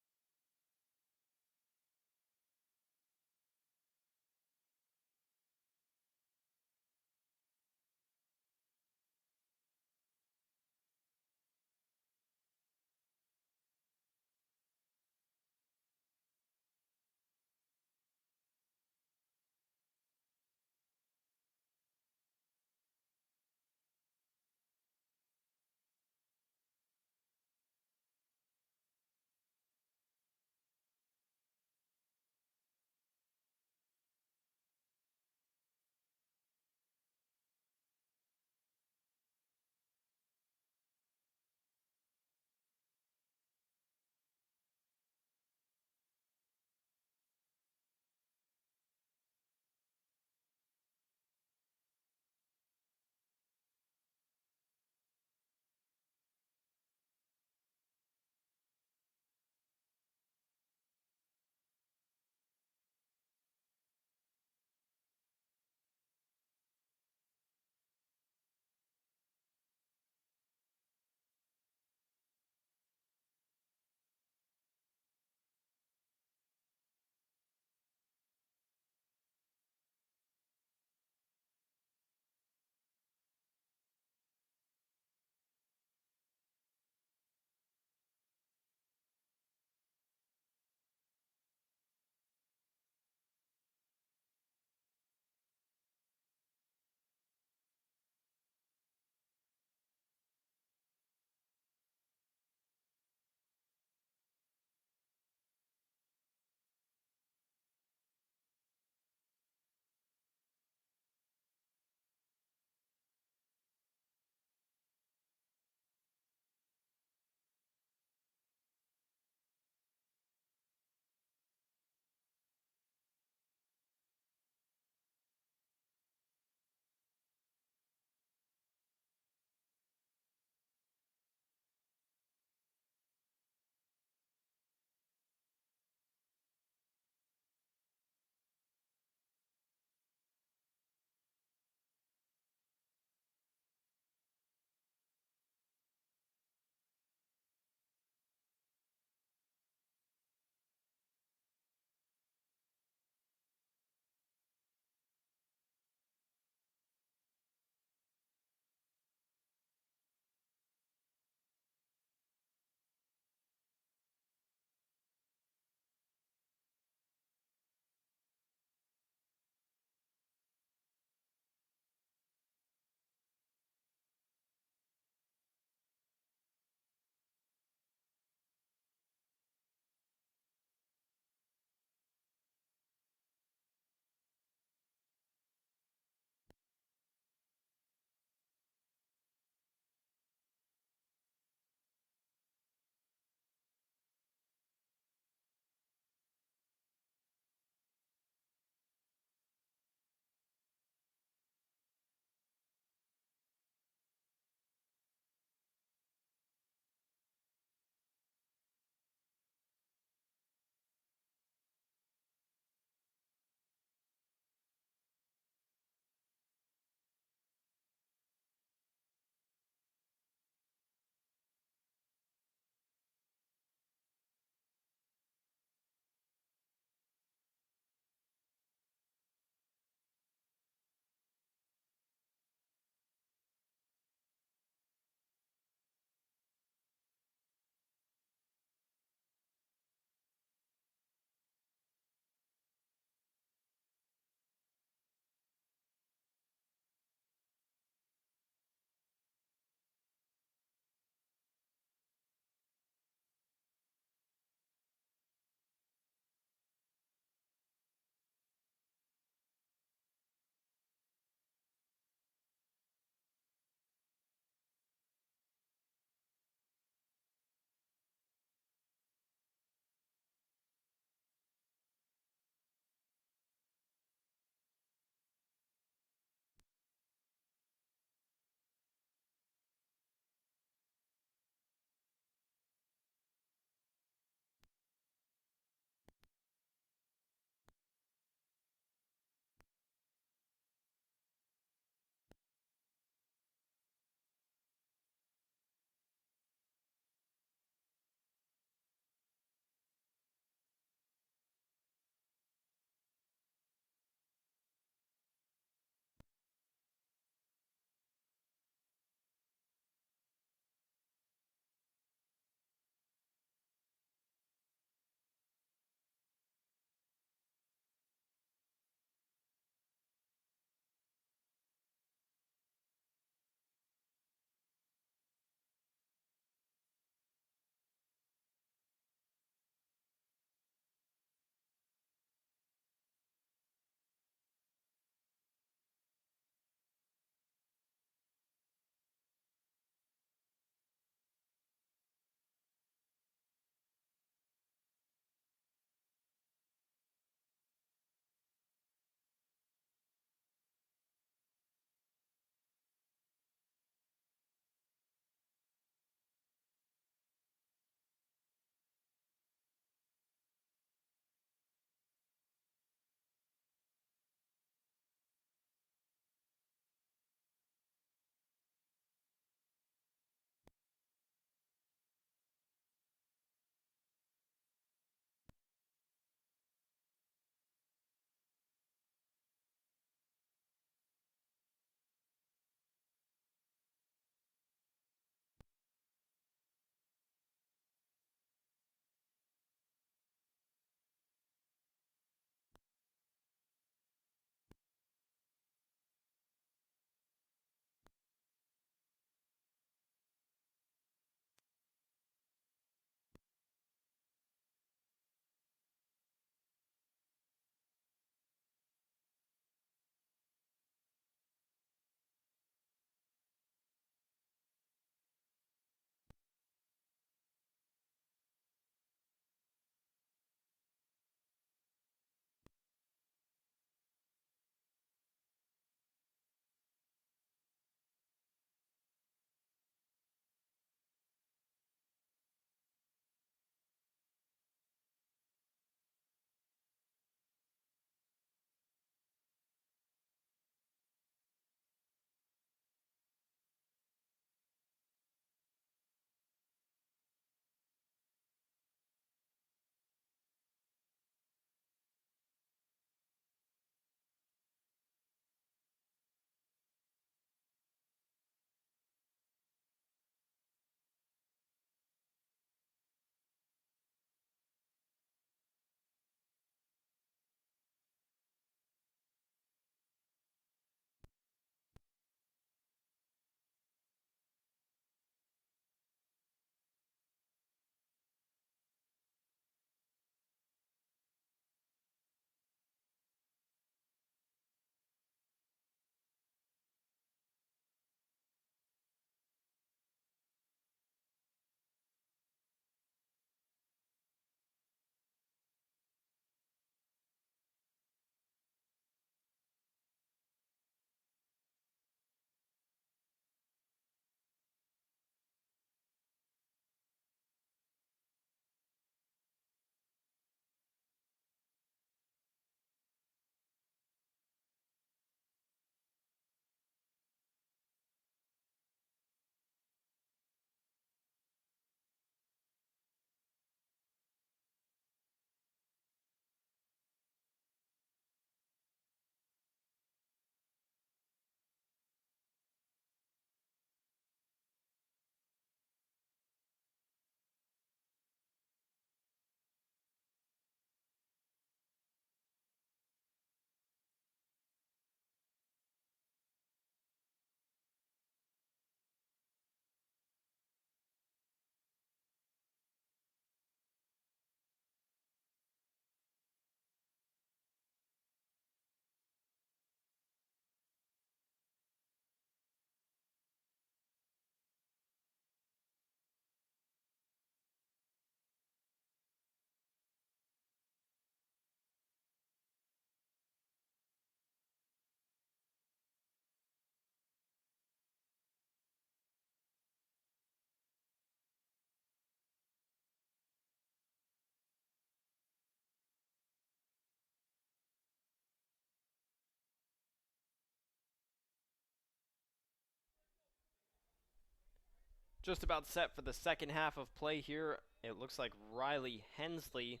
Just about set for the second half of play here. It looks like Riley Hensley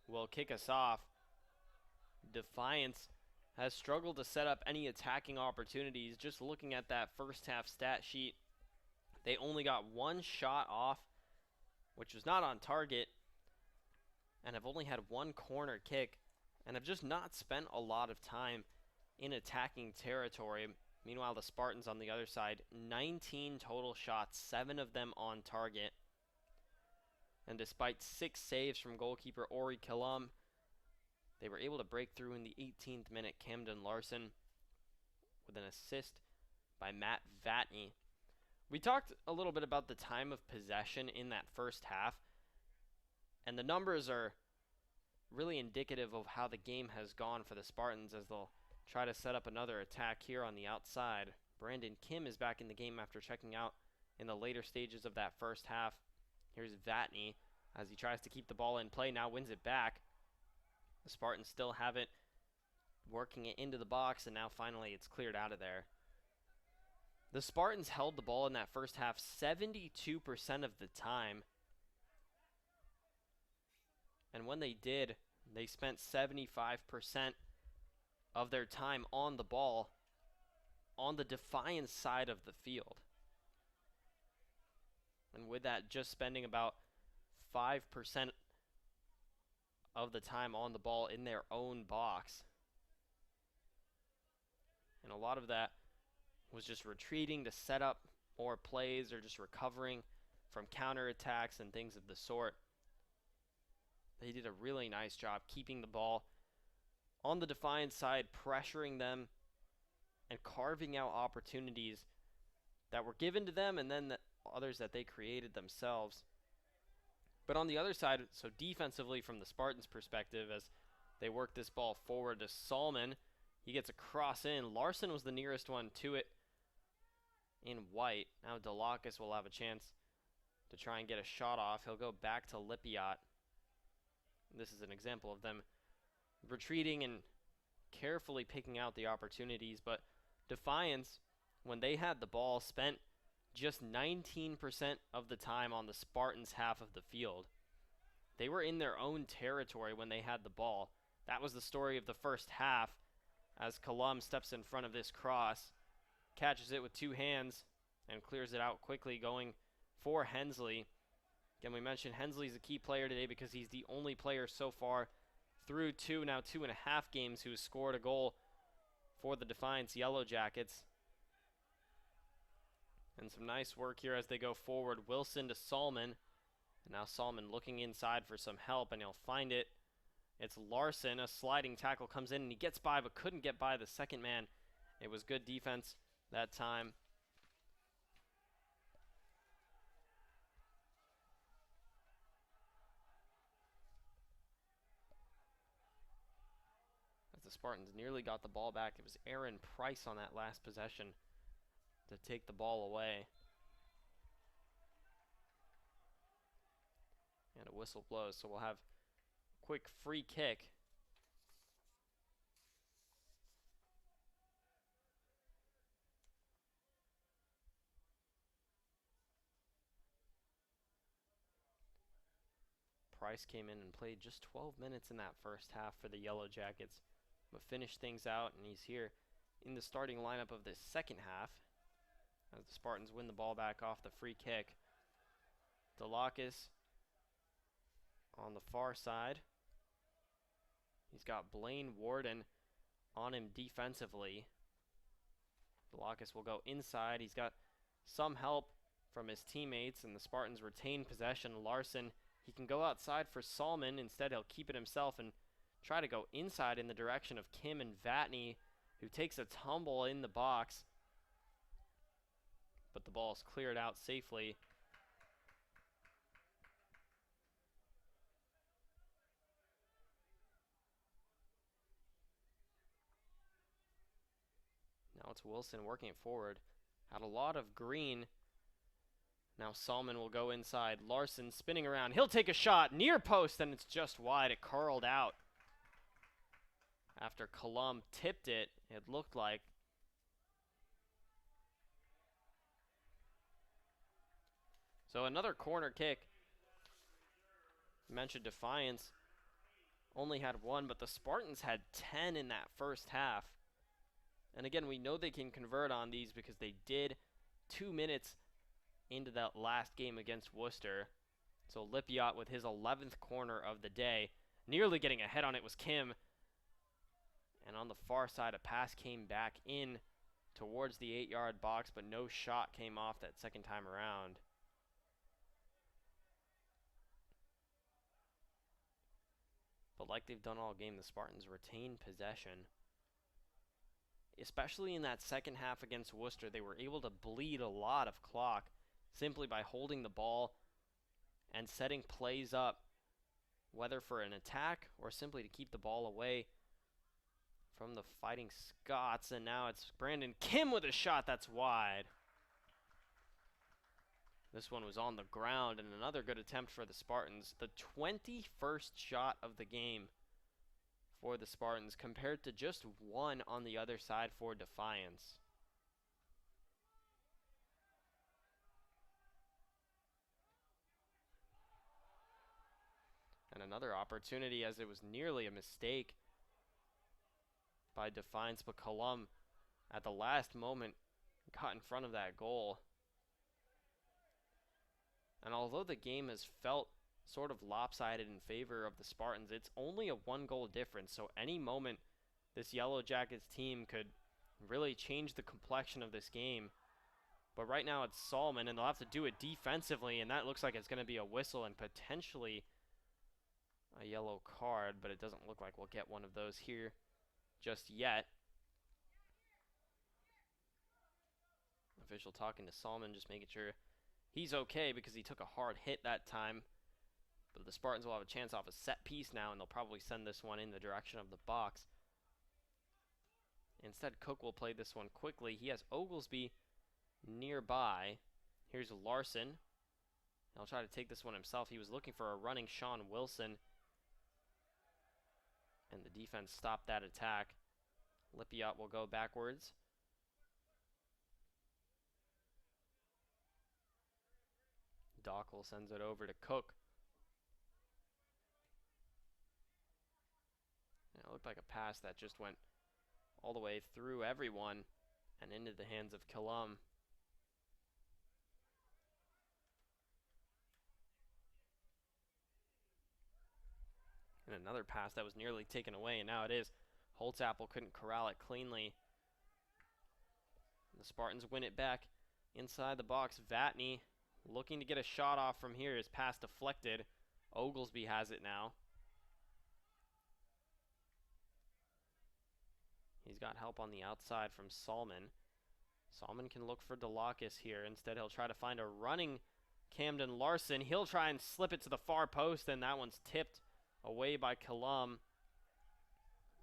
will kick us off. Defiance has struggled to set up any attacking opportunities. Just looking at that first half stat sheet, they only got one shot off, which was not on target, and have only had one corner kick, and have just not spent a lot of time in attacking territory. Meanwhile, the Spartans on the other side, 19 total shots, 7 of them on target. And despite 6 saves from goalkeeper Ori Kalam, they were able to break through in the 18th minute. Camden Larson with an assist by Matt Vatney. We talked a little bit about the time of possession in that first half, and the numbers are really indicative of how the game has gone for the Spartans as they'll try to set up another attack here on the outside. Brandon Kim is back in the game after checking out in the later stages of that first half. Here's Vatney as he tries to keep the ball in play, now wins it back. The Spartans still have it, working it into the box, and now finally it's cleared out of there. The Spartans held the ball in that first half 72% of the time. And when they did, they spent 75% of their time on the ball on the Defiance side of the field. And with that, just spending about 5% of the time on the ball in their own box. And a lot of that was just retreating to set up more plays or just recovering from counterattacks and things of the sort. They did a really nice job keeping the ball on the Defiance side, pressuring them and carving out opportunities that were given to them and then others that they created themselves. But on the other side, so defensively from the Spartans' perspective, as they work this ball forward to Salmon, he gets a cross in. Larson was the nearest one to it in white. Now Delakis will have a chance to try and get a shot off. He'll go back to Lipiot. This is an example of them retreating and carefully picking out the opportunities, but Defiance, when they had the ball, spent just 19% of the time on the Spartans' half of the field. They were in their own territory when they had the ball. That was the story of the first half, as Kalam steps in front of this cross, catches it with 2 hands, and clears it out quickly, going for Hensley. Again, we mentioned Hensley's a key player today because he's the only player so far through 2.5 games who has scored a goal for the Defiance Yellow Jackets. And some nice work here as they go forward. Wilson to Salmon. And now Salmon looking inside for some help, and he'll find it. It's Larson. A sliding tackle comes in, and he gets by, but couldn't get by the second man. It was good defense that time. As the Spartans nearly got the ball back, it was Aaron Price on that last possession to take the ball away. And a whistle blows, so we'll have a quick free kick. Price came in and played just 12 minutes in that first half for the Yellow Jackets, but finished things out, and he's here in the starting lineup of this second half as the Spartans win the ball back off the free kick. Delakis on the far side. He's got Blaine Warden on him defensively. Delakis will go inside. He's got some help from his teammates, and the Spartans retain possession. Larson, he can go outside for Salmon. Instead, he'll keep it himself and try to go inside in the direction of Kim and Vatney, who takes a tumble in the box. But the ball is cleared out safely. Now it's Wilson working it forward. Had a lot of green. Now Salmon will go inside. Larson spinning around. He'll take a shot near post, and it's just wide. It curled out. After Kalam tipped it, it looked like. So another corner kick. You mentioned Defiance only had 1, but the Spartans had 10 in that first half. And again, we know they can convert on these because they did 2 minutes into that last game against Worcester. So Lipiot with his 11th corner of the day. Nearly getting a head on it was Kim. And on the far side, a pass came back in towards the 8-yard box, but no shot came off that second time around. But like they've done all game, the Spartans retain possession. Especially in that second half against Worcester, they were able to bleed a lot of clock simply by holding the ball and setting plays up, whether for an attack or simply to keep the ball away from the Fighting Scots. And now it's Brandon Kim with a shot that's wide. This one was on the ground, and another good attempt for the Spartans. The 21st shot of the game for the Spartans, compared to just 1 on the other side for Defiance. And another opportunity, as it was nearly a mistake by Defiance, but Colum at the last moment got in front of that goal. And although the game has felt sort of lopsided in favor of the Spartans, it's only a 1-goal difference, so any moment this Yellow Jackets team could really change the complexion of this game. But right now it's Salmon, and they'll have to do it defensively, and that looks like it's going to be a whistle and potentially a yellow card, but it doesn't look like we'll get one of those here just yet. Official talking to Salmon, just making sure he's okay because he took a hard hit that time. But the Spartans will have a chance off a set piece now, and they'll probably send this one in the direction of the box. Instead, Cook will play this one quickly. He has Oglesby nearby. Here's Larson. He'll try to take this one himself. He was looking for a running Sean Wilson, and the defense stopped that attack. Lipiot will go backwards. Dockel sends it over to Cook. And it looked like a pass that just went all the way through everyone and into the hands of Killam. And another pass that was nearly taken away, and now it is. Holtzapfel couldn't corral it cleanly. The Spartans win it back inside the box. Vatney looking to get a shot off from here. His pass deflected. Oglesby has it now. He's got help on the outside from Salmon. Salmon can look for Delakis here. Instead, he'll try to find a running Camden Larson. He'll try and slip it to the far post, and that one's tipped away by Killam.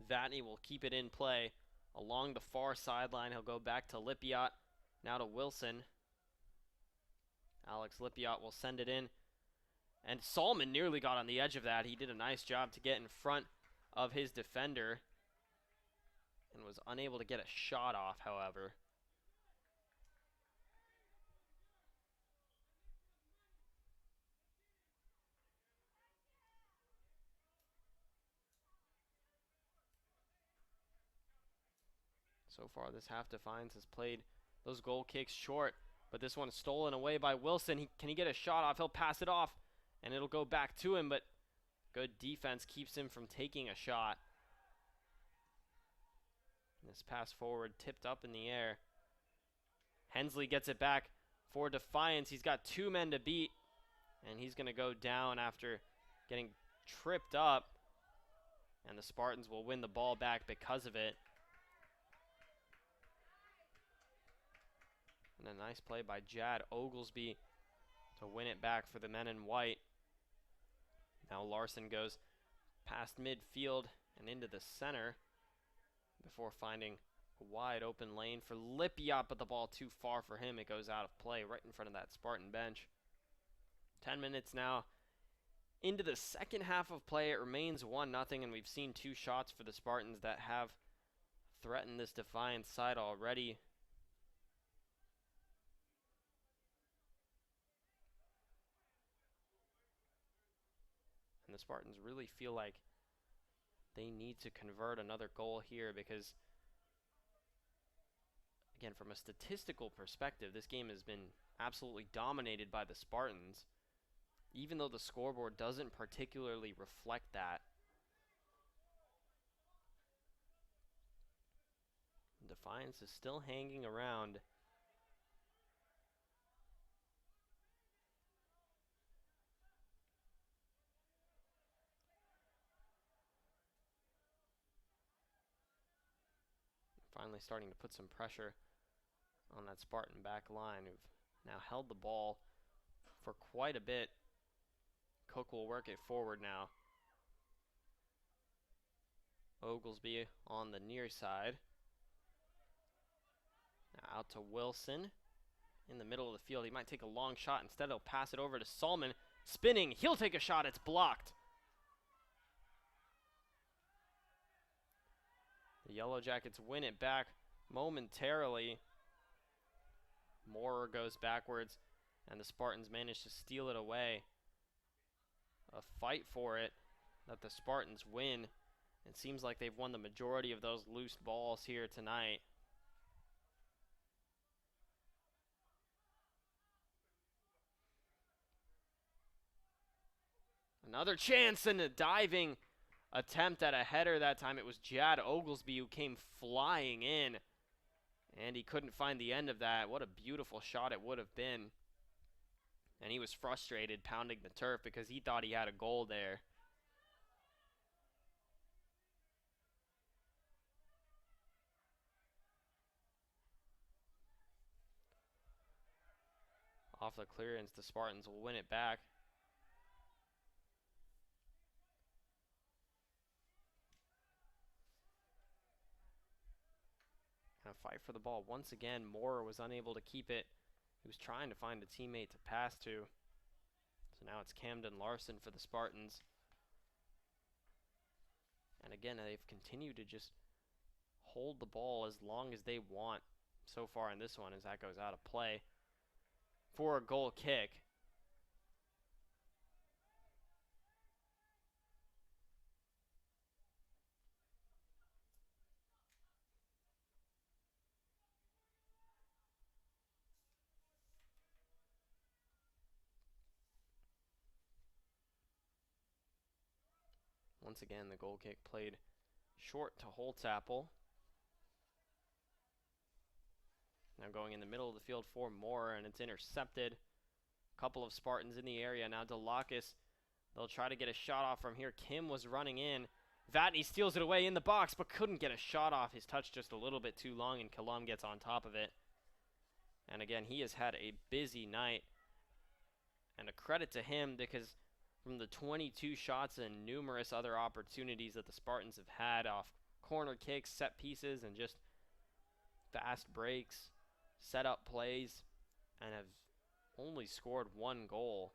Vatney will keep it in play along the far sideline. He'll go back to Lipiot. Now to Wilson. Alex Lipiot will send it in. And Salmon nearly got on the edge of that. He did a nice job to get in front of his defender and was unable to get a shot off, however. So far, this half Defiance has played those goal kicks short, but this one is stolen away by Wilson. Can he get a shot off? He'll pass it off, and it'll go back to him, but good defense keeps him from taking a shot. And this pass forward tipped up in the air. Hensley gets it back for Defiance. He's got 2 men to beat, and he's going to go down after getting tripped up, and the Spartans will win the ball back because of it. And a nice play by Jad Oglesby to win it back for the men in white. Now Larson goes past midfield and into the center before finding a wide open lane for Lipiot, but the ball too far for him. It goes out of play right in front of that Spartan bench. 10 minutes now into the second half of play. It remains 1-0, and we've seen 2 shots for the Spartans that have threatened this Defiance side already. the Spartans really feel like they need to convert another goal here because, again, from a statistical perspective, this game has been absolutely dominated by the Spartans, even though the scoreboard doesn't particularly reflect that. Defiance is still hanging around. Finally starting to put some pressure on that Spartan back line, who've now held the ball for quite a bit. Cook will work it forward now. Oglesby on the near side. Now out to Wilson in the middle of the field. He might take a long shot. Instead, he'll pass it over to Salman. Spinning. He'll take a shot. It's blocked. The Yellow Jackets win it back momentarily. Moorer goes backwards, and the Spartans manage to steal it away. A fight for it that the Spartans win. It seems like they've won the majority of those loose balls here tonight. Another chance and a diving attempt at a header. That time it was Jad Oglesby who came flying in, and he couldn't find the end of that. What a beautiful shot it would have been. And he was frustrated pounding the turf because he thought he had a goal there. Off the clearance, the Spartans will win it back. And a fight for the ball. Once again, Moorer was unable to keep it. He was trying to find a teammate to pass to. So now it's Camden Larson for the Spartans. And again, they've continued to just hold the ball as long as they want so far in this one, as that goes out of play for a goal kick. Once again, the goal kick played short to Holtzapfel. Now going in the middle of the field for Moorer, and it's intercepted. A couple of Spartans in the area. Now Delakis, they'll try to get a shot off from here. Kim was running in. Vatney steals it away in the box, but couldn't get a shot off. His touch just a little bit too long, and Kalam gets on top of it. And again, he has had a busy night. And a credit to him, because from the 22 shots and numerous other opportunities that the Spartans have had off corner kicks, set pieces, and just fast breaks, set up plays, and have only scored one goal.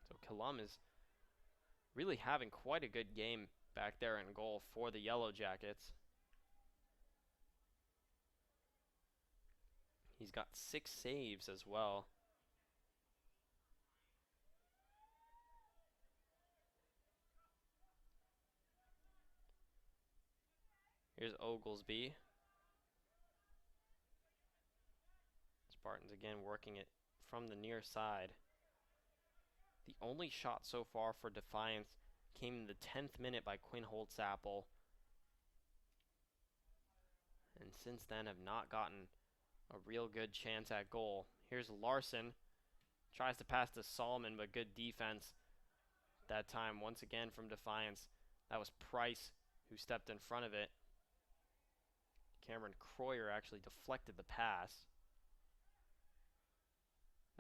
So Kalam is really having quite a good game back there in goal for the Yellow Jackets. He's got 6 saves as well. Here's Oglesby. Spartans again working it from the near side. The only shot so far for Defiance came in the 10th minute by Quinn Holtzapfel. And since then have not gotten a real good chance at goal. Here's Larson. Tries to pass to Salman, but good defense that time once again from Defiance. That was Price who stepped in front of it. Cameron Croyer actually deflected the pass.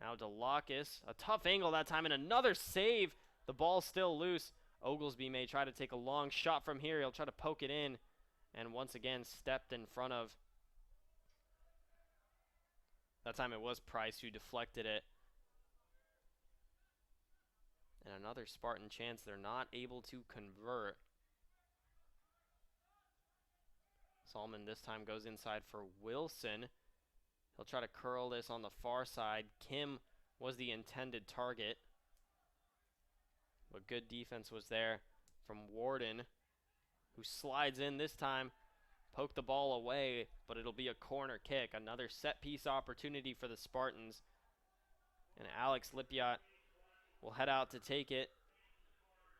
Now Delakis, a tough angle that time, and another save. The ball's still loose. Oglesby may try to take a long shot from here. He'll try to poke it in, and once again stepped in front of. That time it was Price who deflected it. And another Spartan chance. They're not able to convert. Salman this time goes inside for Wilson. He'll try to curl this on the far side. Kim was the intended target, But good defense was there from Warden, who slides in this time. Poke the ball away, but it'll be a corner kick. Another set piece opportunity for the Spartans. And Alex Lipiot will head out to take it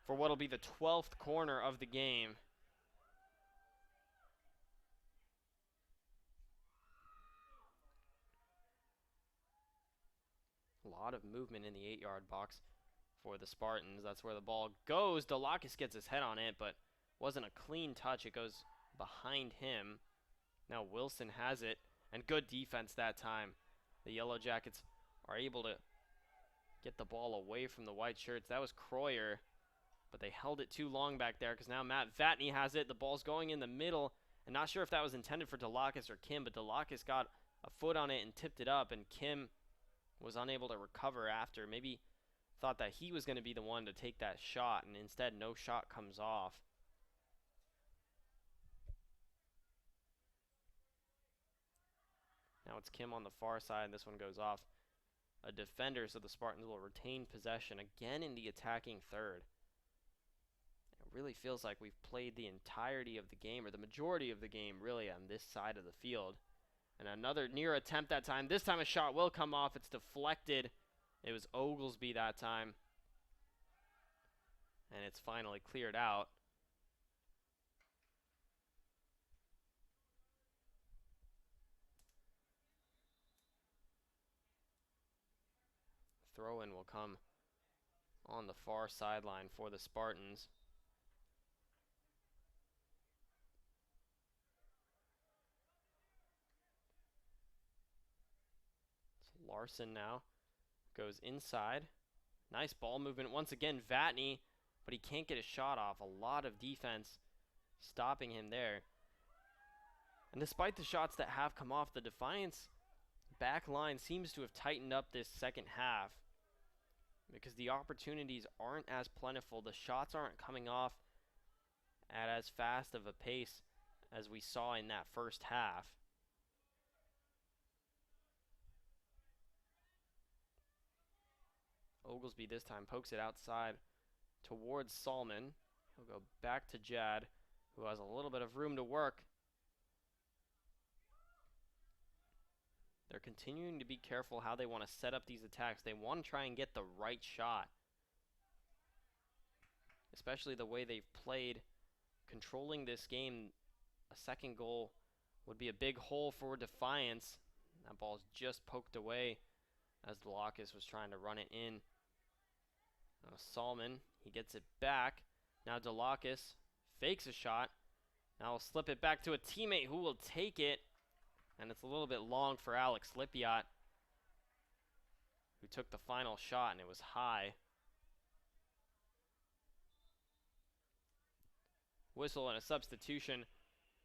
for what'll be the 12th corner of the game. A lot of movement in the 8-yard box for the Spartans. That's where the ball goes. Delakis gets his head on it, but wasn't a clean touch. It goes behind him. Now Wilson has it, and good defense that time. The Yellow Jackets are able to get the ball away from the white shirts. That was Croyer, but they held it too long back there because now Matt Vatney has it. The ball's going in the middle, and not sure if that was intended for Delakis or Kim, but Delakis got a foot on it and tipped it up, and Kim was unable to recover after. Maybe thought that he was going to be the one to take that shot, and instead no shot comes off. Now it's Kim on the far side. This one goes off a defender, so the Spartans will retain possession again in the attacking third. It really feels like we've played the entirety of the game, or the majority of the game, really, on this side of the field. And another near attempt that time. This time a shot will come off. It's deflected. It was Oglesby that time. And it's finally cleared out. Throw-in will come on the far sideline for the Spartans. It's Larson now. Goes inside. Nice ball movement. Once again, Vatney, but he can't get a shot off. A lot of defense stopping him there. And despite the shots that have come off, the Defiance back line seems to have tightened up this second half, because the opportunities aren't as plentiful. The shots aren't coming off at as fast of a pace as we saw in that first half. Oglesby this time pokes it outside towards Salmon. He'll go back to Jad, who has a little bit of room to work. They're continuing to be careful how they want to set up these attacks. They want to try and get the right shot, especially the way they've played, controlling this game. A second goal would be a big hole for Defiance. That ball's just poked away as Delakis was trying to run it in. Salmon, he gets it back. Now Delakis fakes a shot. Now he'll slip it back to a teammate who will take it. And it's a little bit long for Alex Lipiot, who took the final shot, and it was high. Whistle and a substitution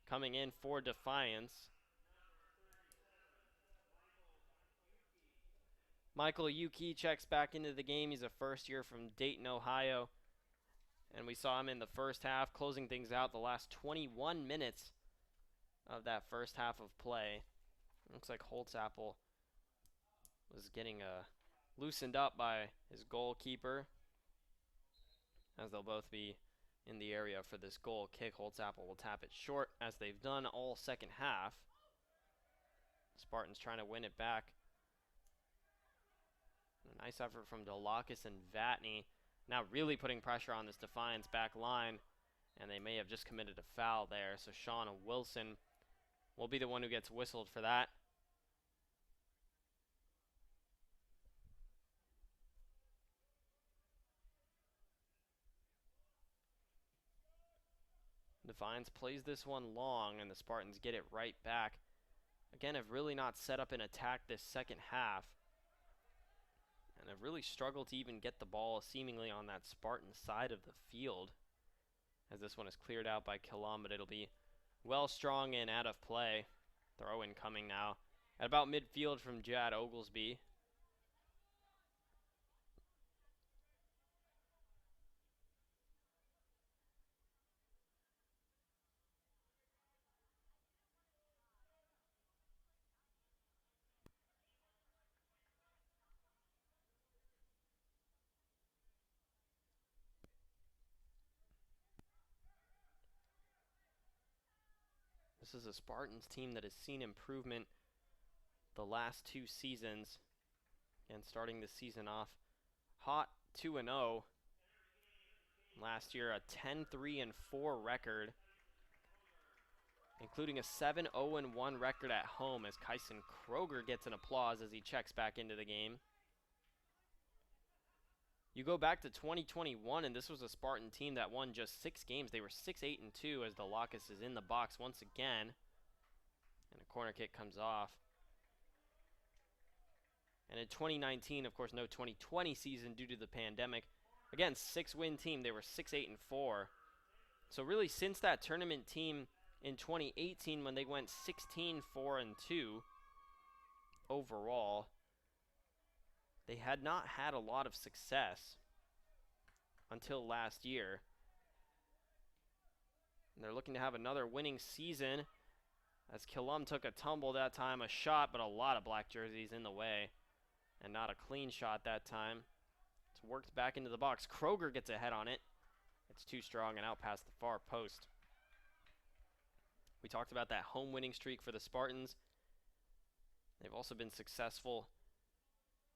coming in for Defiance. Michael Yuki checks back into the game. He's a first year from Dayton, Ohio. And we saw him in the first half, closing things out the last 21 minutes of that first half of play. Looks like Holtzapfel was getting loosened up by his goalkeeper, as they'll both be in the area for this goal kick. Holtzapfel will tap it short, as they've done all second half. Spartans trying to win it back. A nice effort from Delakis and Vatney. Now really putting pressure on this Defiance back line, and they may have just committed a foul there. So Sean Wilson will be the one who gets whistled for that. Defiance plays this one long, and the Spartans get it right back. Again, have really not set up an attack this second half, and have really struggled to even get the ball seemingly on that Spartan side of the field, as this one is cleared out by Killam, but it'll be well strong and out of play. Throw in coming now at about midfield from Jad Oglesby. This is a Spartans team that has seen improvement the last 2 seasons. And starting the season off hot, 2-0. Last year, a 10-3-4 record, including a 7-0-1 record at home, as Kyson Kroger gets an applause as he checks back into the game. You go back to 2021, and this was a Spartan team that won just 6 games. They were 6-8-2 as Delacus is in the box once again. And a corner kick comes off. And in 2019, of course, no 2020 season due to the pandemic. Again, 6-win team. They were 6-8-4. So really, since that tournament team in 2018, when they went 16-4-2 overall, they had not had a lot of success until last year. And they're looking to have another winning season, as Killam took a tumble that time, a shot, but a lot of black jerseys in the way. And not a clean shot that time. It's worked back into the box. Kroger gets a head on it. It's too strong and out past the far post. We talked about that home winning streak for the Spartans. They've also been successful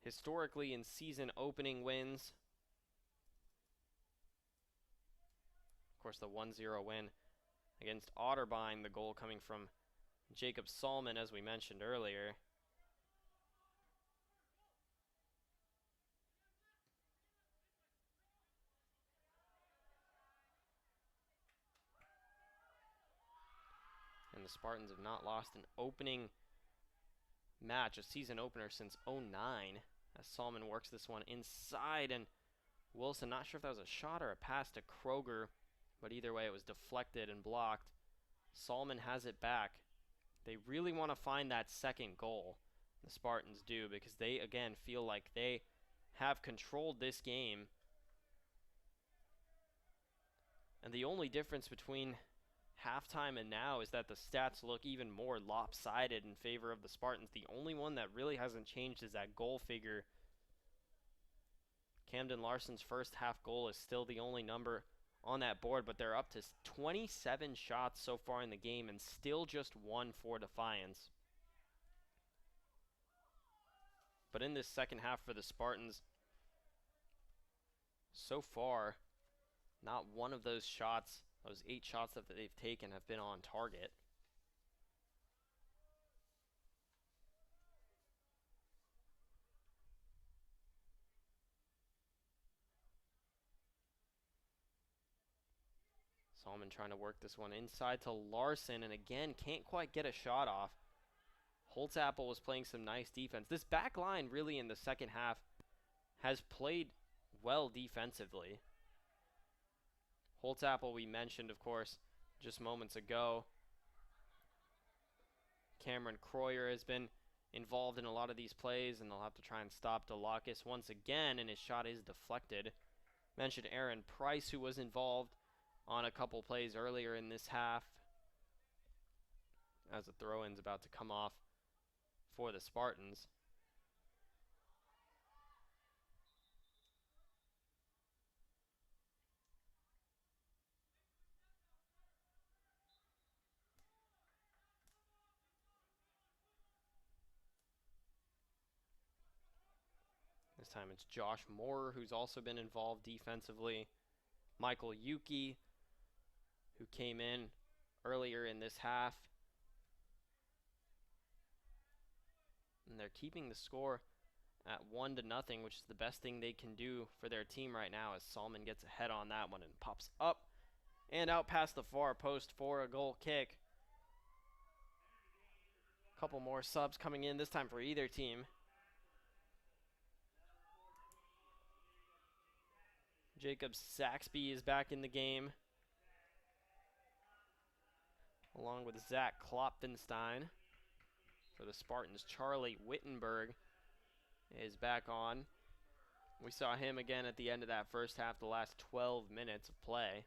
historically in season opening wins. Of course, the 1-0 win against Otterbein, the goal coming from Jacob Salmon, as we mentioned earlier. And the Spartans have not lost an opening match, a season opener, since 2009, as Salmon works this one inside, and Wilson, not sure if that was a shot or a pass to Kroger, but either way it was deflected and blocked. Salmon has it back. They really want to find that second goal, the Spartans do, because they again feel like they have controlled this game. And the only difference between halftime and now is that the stats look even more lopsided in favor of the Spartans. The only one that really hasn't changed is that goal figure. Camden Larson's first half goal is still the only number on that board, but they're up to 27 shots so far in the game and still just 1 for Defiance. But in this second half for the Spartans, so far, not one of those shots, those 8 shots that they've taken, have been on target. Salmon trying to work this one inside to Larson, and again, can't quite get a shot off. Holtzapfel was playing some nice defense. This back line really in the second half has played well defensively. Holtzapfel we mentioned, of course, just moments ago. Cameron Croyer has been involved in a lot of these plays, and they'll have to try and stop Delacus once again, and his shot is deflected. Mentioned Aaron Price, who was involved on a couple plays earlier in this half, as the throw-in's about to come off for the Spartans. This time it's Josh Moore, who's also been involved defensively. Michael Yuki, who came in earlier in this half. And they're keeping the score at 1-0, which is the best thing they can do for their team right now, as Salmon gets ahead on that one and pops up and out past the far post for a goal kick. A couple more subs coming in, this time for either team. Jacob Saxby is back in the game, along with Zach Klopfenstein. For the Spartans, Charlie Wittenberg is back on. We saw him again at the end of that first half, the last 12 minutes of play.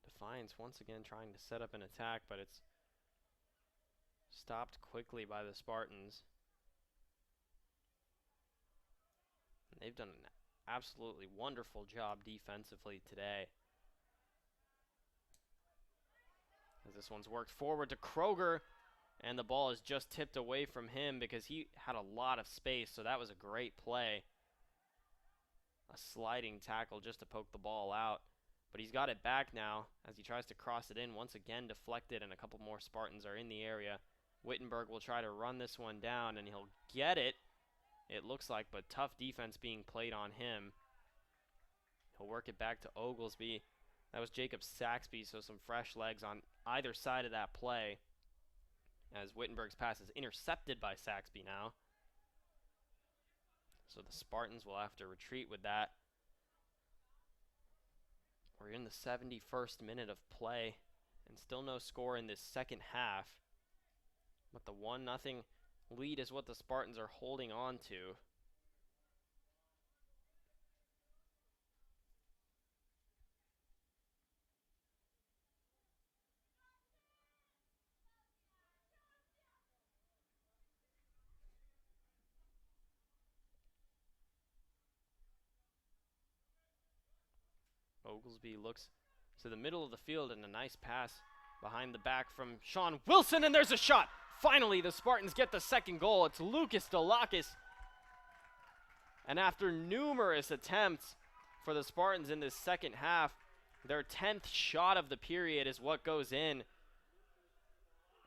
Defiance once again trying to set up an attack, but it's stopped quickly by the Spartans. They've done an absolutely wonderful job defensively today. As this one's worked forward to Kroger, and the ball is just tipped away from him because he had a lot of space, so that was a great play. A sliding tackle just to poke the ball out. But he's got it back now as he tries to cross it in. Once again deflected, and a couple more Spartans are in the area. Wittenberg will try to run this one down, and he'll get it, it looks like, but tough defense being played on him. He'll work it back to Oglesby. That was Jacob Saxby, so some fresh legs on either side of that play, as Wittenberg's pass is intercepted by Saxby now. So the Spartans will have to retreat with that. We're in the 71st minute of play, and still no score in this second half. But the 1-0 lead is what the Spartans are holding on to. Oglesby looks to the middle of the field, and a nice pass behind the back from Sean Wilson, and there's a shot. Finally, the Spartans get the second goal. It's Lucas Delakis. And after numerous attempts for the Spartans in this second half, their 10th shot of the period is what goes in.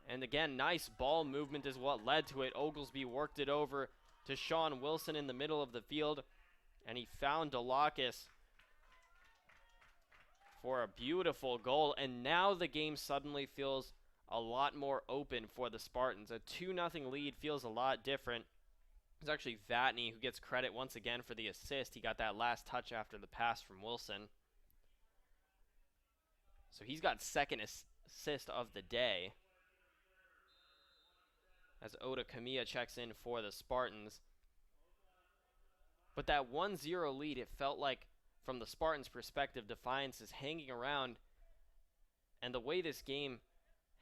And again, nice ball movement is what led to it. Oglesby worked it over to Sean Wilson in the middle of the field, and he found Delakis for a beautiful goal. And now the game suddenly feels a lot more open for the Spartans. A 2-0 lead feels a lot different. It's actually Vatney who gets credit once again for the assist. He got that last touch after the pass from Wilson. So he's got second assist of the day, as Oda Kamiya checks in for the Spartans. But that 1-0 lead, it felt like, from the Spartans' perspective, Defiance is hanging around. And the way this game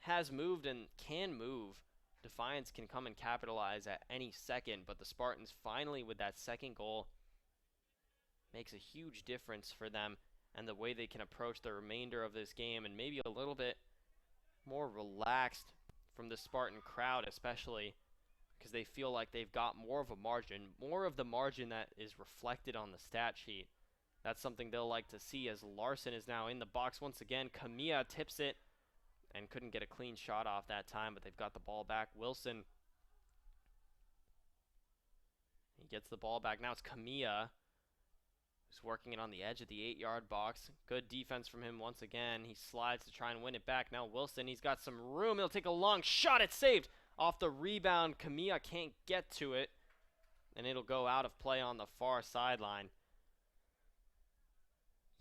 has moved and can move, Defiance can come and capitalize at any second. But the Spartans finally, with that second goal, makes a huge difference for them and the way they can approach the remainder of this game, and maybe a little bit more relaxed from the Spartan crowd, especially because they feel like they've got more of a margin, more of the margin that is reflected on the stat sheet. That's something they'll like to see, as Larson is now in the box once again. Kamiya tips it and couldn't get a clean shot off that time, but they've got the ball back. Wilson, he gets the ball back. Now it's Kamiya who's working it on the edge of the 8-yard box. Good defense from him once again. He slides to try and win it back. Now Wilson, he's got some room. He'll take a long shot. It's saved off the rebound. Kamiya can't get to it, and it'll go out of play on the far sideline.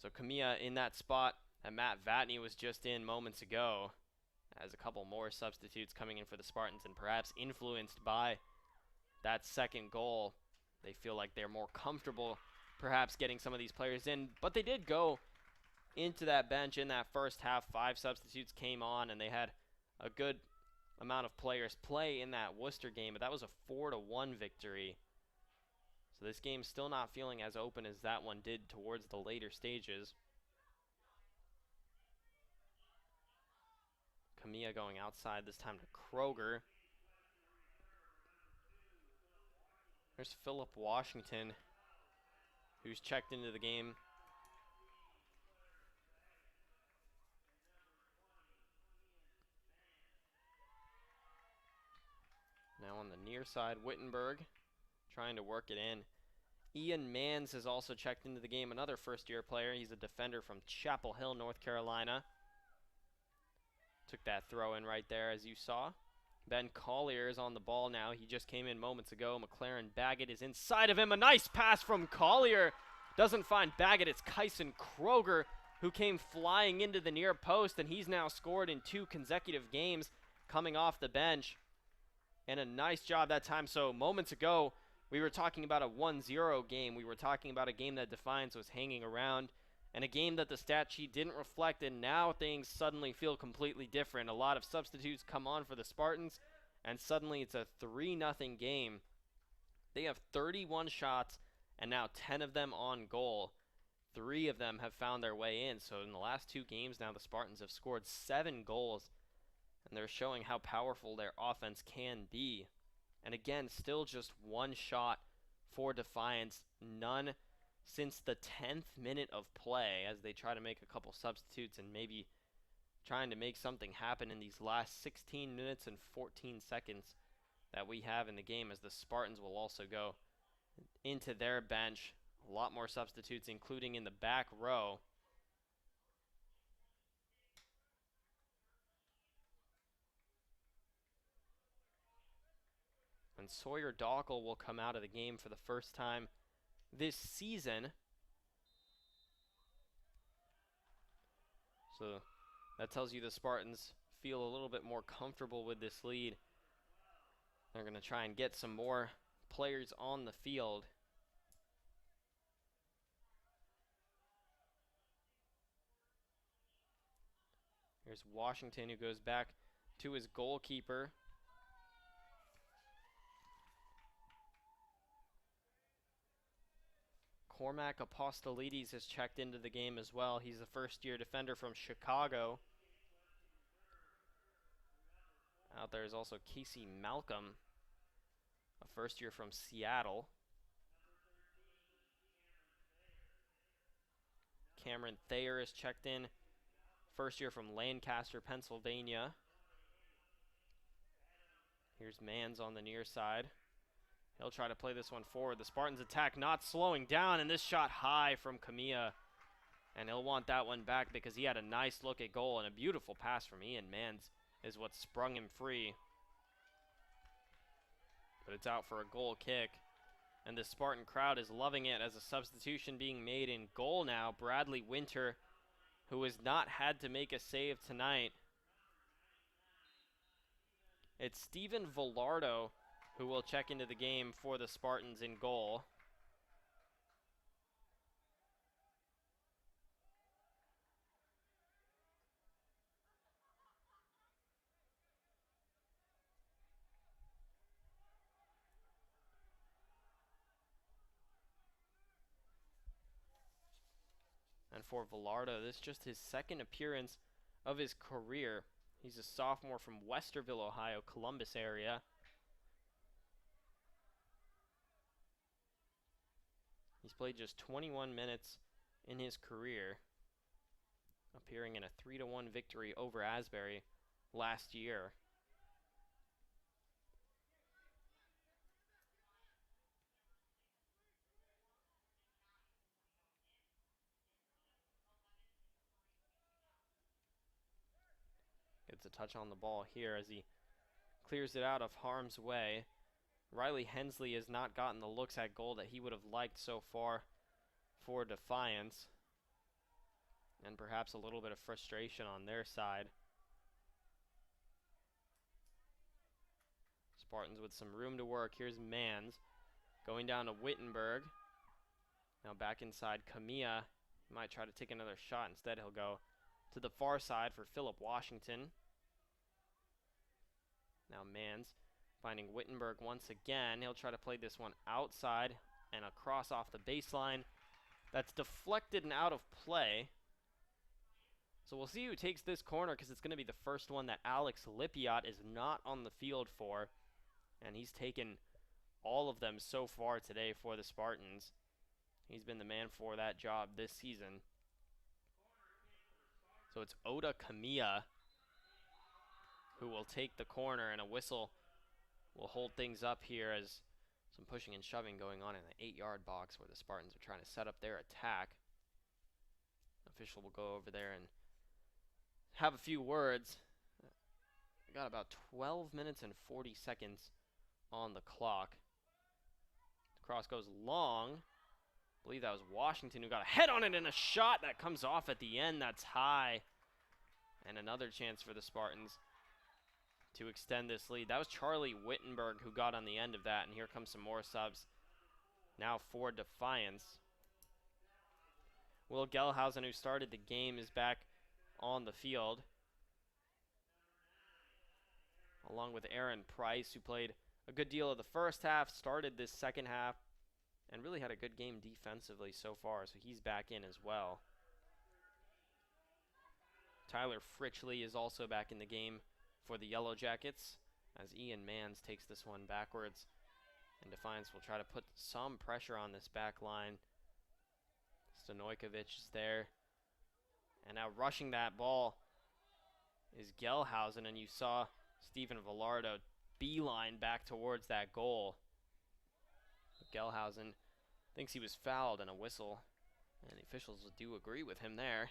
So Kamiya in that spot that Matt Vatney was just in moments ago, as a couple more substitutes coming in for the Spartans, and perhaps influenced by that second goal, they feel like they're more comfortable perhaps getting some of these players in. But they did go into that bench in that first half. 5 substitutes came on, and they had a good amount of players play in that Worcester game, but that was a 4-1 victory. So this game's still not feeling as open as that one did towards the later stages. Kamiya going outside this time to Kroger. There's Philip Washington, who's checked into the game. Now on the near side, Wittenberg trying to work it in. Ian Mans has also checked into the game, another first-year player. He's a defender from Chapel Hill, North Carolina. Took that throw in right there, as you saw. Ben Collier is on the ball now. He just came in moments ago. McLaren Baggett is inside of him. A nice pass from Collier. Doesn't find Baggett. It's Kyson Kroger who came flying into the near post, and he's now scored in 2 consecutive games coming off the bench. And a nice job that time. So moments ago, we were talking about a 1-0 game. We were talking about a game that Defiance was hanging around, and a game that the stat sheet didn't reflect, and now things suddenly feel completely different. A lot of substitutes come on for the Spartans, and suddenly it's a 3-0 game. They have 31 shots and now 10 of them on goal. 3 of them have found their way in. So in the last 2 games now, the Spartans have scored 7 goals, and they're showing how powerful their offense can be. And again, still just 1 shot for Defiance, none since the 10th minute of play, as they try to make a couple substitutes and maybe trying to make something happen in these last 16 minutes and 14 seconds that we have in the game, as the Spartans will also go into their bench. A lot more substitutes, including in the back row. And Sawyer Dockel will come out of the game for the first time this season. So that tells you the Spartans feel a little bit more comfortable with this lead. They're going to try and get some more players on the field. Here's Washington, who goes back to his goalkeeper. Cormac Apostolides has checked into the game as well. He's a first-year defender from Chicago. Out there is also Casey Malcolm, a first year from Seattle. Cameron Thayer is checked in, first year from Lancaster, Pennsylvania. Here's Mans on the near side. He'll try to play this one forward. The Spartans attack not slowing down, and this shot high from Camilla. And he'll want that one back because he had a nice look at goal, and a beautiful pass from Ian Mans is what sprung him free. But it's out for a goal kick. And the Spartan crowd is loving it, as a substitution being made in goal now. Bradley Winter, who has not had to make a save tonight. It's Steven Villardo who will check into the game for the Spartans in goal. And for Villardo, this is just his second appearance of his career. He's a sophomore from Westerville, Ohio, Columbus area. He's played just 21 minutes in his career, appearing in a 3-1 victory over Asbury last year. Gets a touch on the ball here as he clears it out of harm's way. Riley Hensley has not gotten the looks at goal that he would have liked so far for Defiance, and perhaps a little bit of frustration on their side. Spartans with some room to work. Here's Mans going down to Wittenberg. Now back inside Camilla. He might try to take another shot. Instead, he'll go to the far side for Philip Washington. Now Mans finding Wittenberg once again. He'll try to play this one outside and across off the baseline. That's deflected and out of play. So we'll see who takes this corner, because it's going to be the first one that Alex Lipiot is not on the field for. And he's taken all of them so far today for the Spartans. He's been the man for that job this season. So it's Oda Camilla who will take the corner, and a whistle will hold things up here as some pushing and shoving going on in the 8-yard box where the Spartans are trying to set up their attack. Official will go over there and have a few words. We got about 12 minutes and 40 seconds on the clock. The cross goes long. I believe that was Washington who got a head on it, and a shot that comes off at the end. That's high. And another chance for the Spartans to extend this lead. That was Charlie Wittenberg who got on the end of that, and here comes some more subs now for Defiance. Will Gelhausen, who started the game, is back on the field, along with Aaron Price, who played a good deal of the first half, started this second half. and really had a good game defensively so far, so he's back in as well. Tyler Fritchley is also back in the game for the Yellow Jackets as Ian Mans takes this one backwards. And Defiance will try to put some pressure on this back line. Stojkovic is there. And now rushing that ball is Gelhausen, and you saw Stephen Villardo beeline back towards that goal. Gelhausen thinks he was fouled and a whistle, and the officials do agree with him there.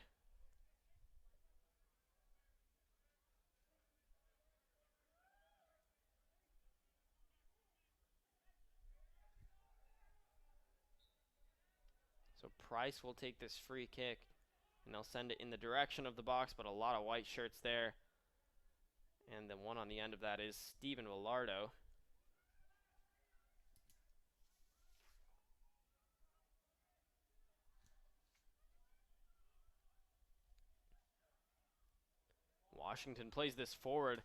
So Price will take this free kick, and they'll send it in the direction of the box, but a lot of white shirts there. And the one on the end of that is Stephen Villardo. Washington plays this forward.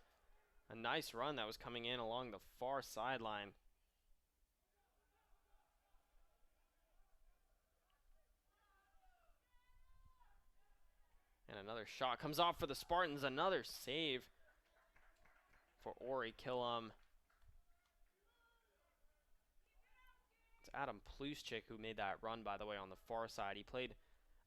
A nice run that was coming in along the far sideline. And another shot comes off for the Spartans. Another save for Ori Killam. It's Adam Pluschik who made that run, by the way, on the far side. He played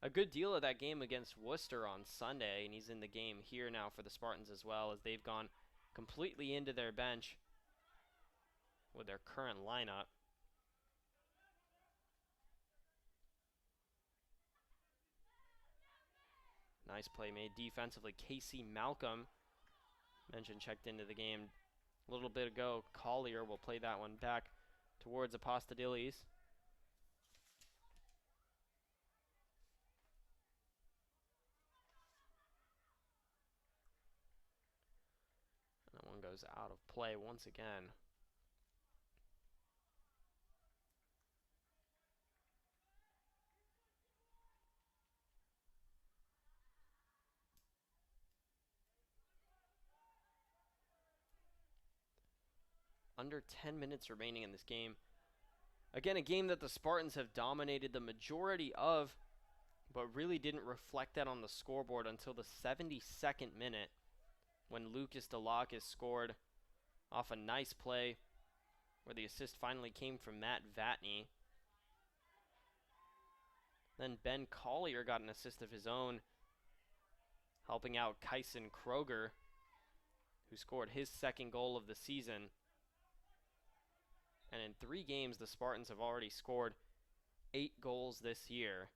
a good deal of that game against Worcester on Sunday, and he's in the game here now for the Spartans as well, as they've gone completely into their bench with their current lineup. Nice play made defensively. Casey Malcolm, mentioned, checked into the game a little bit ago. Collier will play that one back towards Apostadilles. And that one goes out of play once again. Under 10 minutes remaining in this game. Again, a game that the Spartans have dominated the majority of, but really didn't reflect that on the scoreboard until the 72nd minute, when Lucas Delacus scored off a nice play where the assist finally came from Matt Vatney. Then Ben Collier got an assist of his own, helping out Kyson Kroger, who scored his second goal of the season. And in 3 games, the Spartans have already scored 8 goals this year,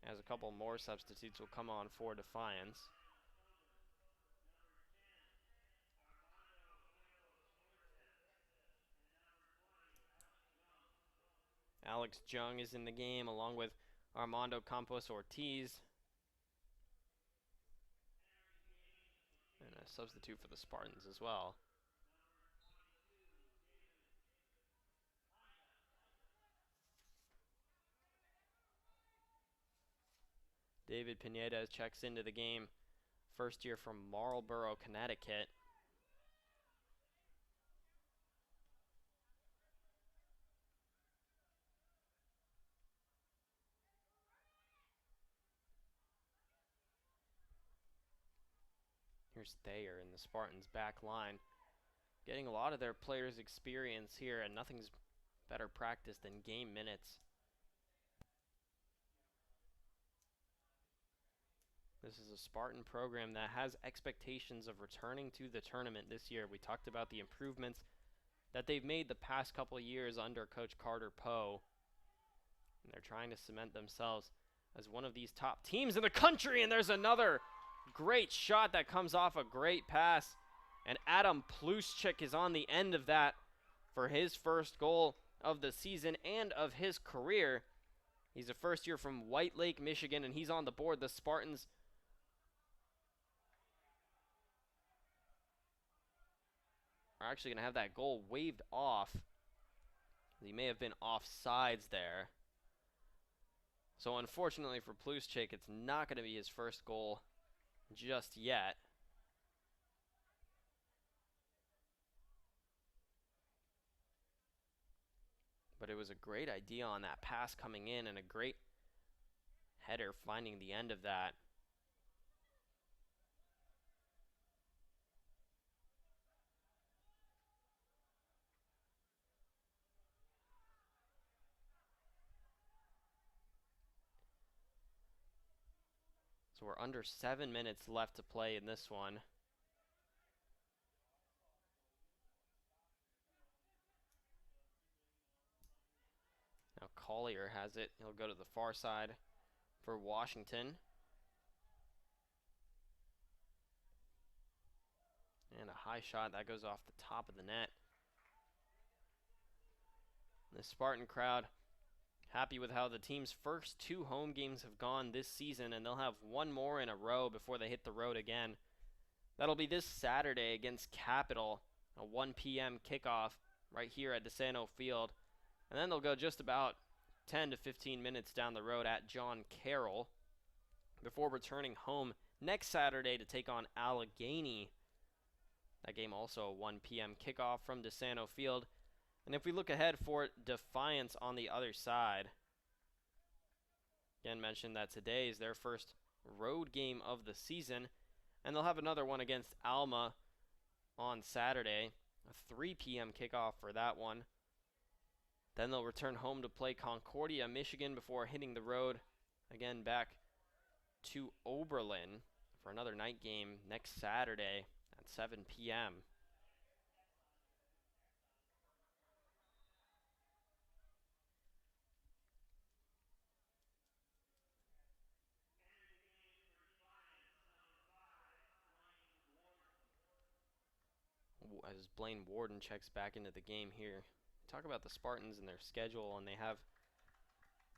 as a couple more substitutes will come on for Defiance. Alex Jung is in the game along with Armando Campos Ortiz. And a substitute for the Spartans as well. David Pineda checks into the game. First year from Marlborough, Connecticut. Here's Thayer in the Spartans' back line. Getting a lot of their players' experience here, and nothing's better practice than game minutes. This is a Spartan program that has expectations of returning to the tournament this year. We talked about the improvements that they've made the past couple of years under Coach Carter Poe. And they're trying to cement themselves as one of these top teams in the country. And there's another great shot that comes off a great pass. And Adam Pluschik is on the end of that for his first goal of the season and of his career. He's a first year from White Lake, Michigan, and he's on the board. The Spartans are actually going to have that goal waved off. He may have been offsides there. So unfortunately for Pluschik, it's not going to be his first goal just yet. But it was a great idea on that pass coming in and a great header finding the end of that. So we're under 7 minutes left to play in this one. Now Collier has it. He'll go to the far side for Washington. And a high shot that goes off the top of the net. The Spartan crowd happy with how the team's first 2 home games have gone this season, and they'll have 1 more in a row before they hit the road again. That'll be this Saturday against Capital, a 1 p.m. kickoff right here at DeSanto Field. And then they'll go just about 10 to 15 minutes down the road at John Carroll before returning home next Saturday to take on Allegheny. That game also a 1 p.m. kickoff from DeSanto Field. And if we look ahead for Defiance on the other side, again mentioned that today is their first road game of the season, and they'll have another one against Alma on Saturday, a 3 p.m. kickoff for that one. Then they'll return home to play Concordia, Michigan before hitting the road again back to Oberlin for another night game next Saturday at 7 p.m. As Blaine Warden checks back into the game here. Talk about the Spartans and their schedule, and they have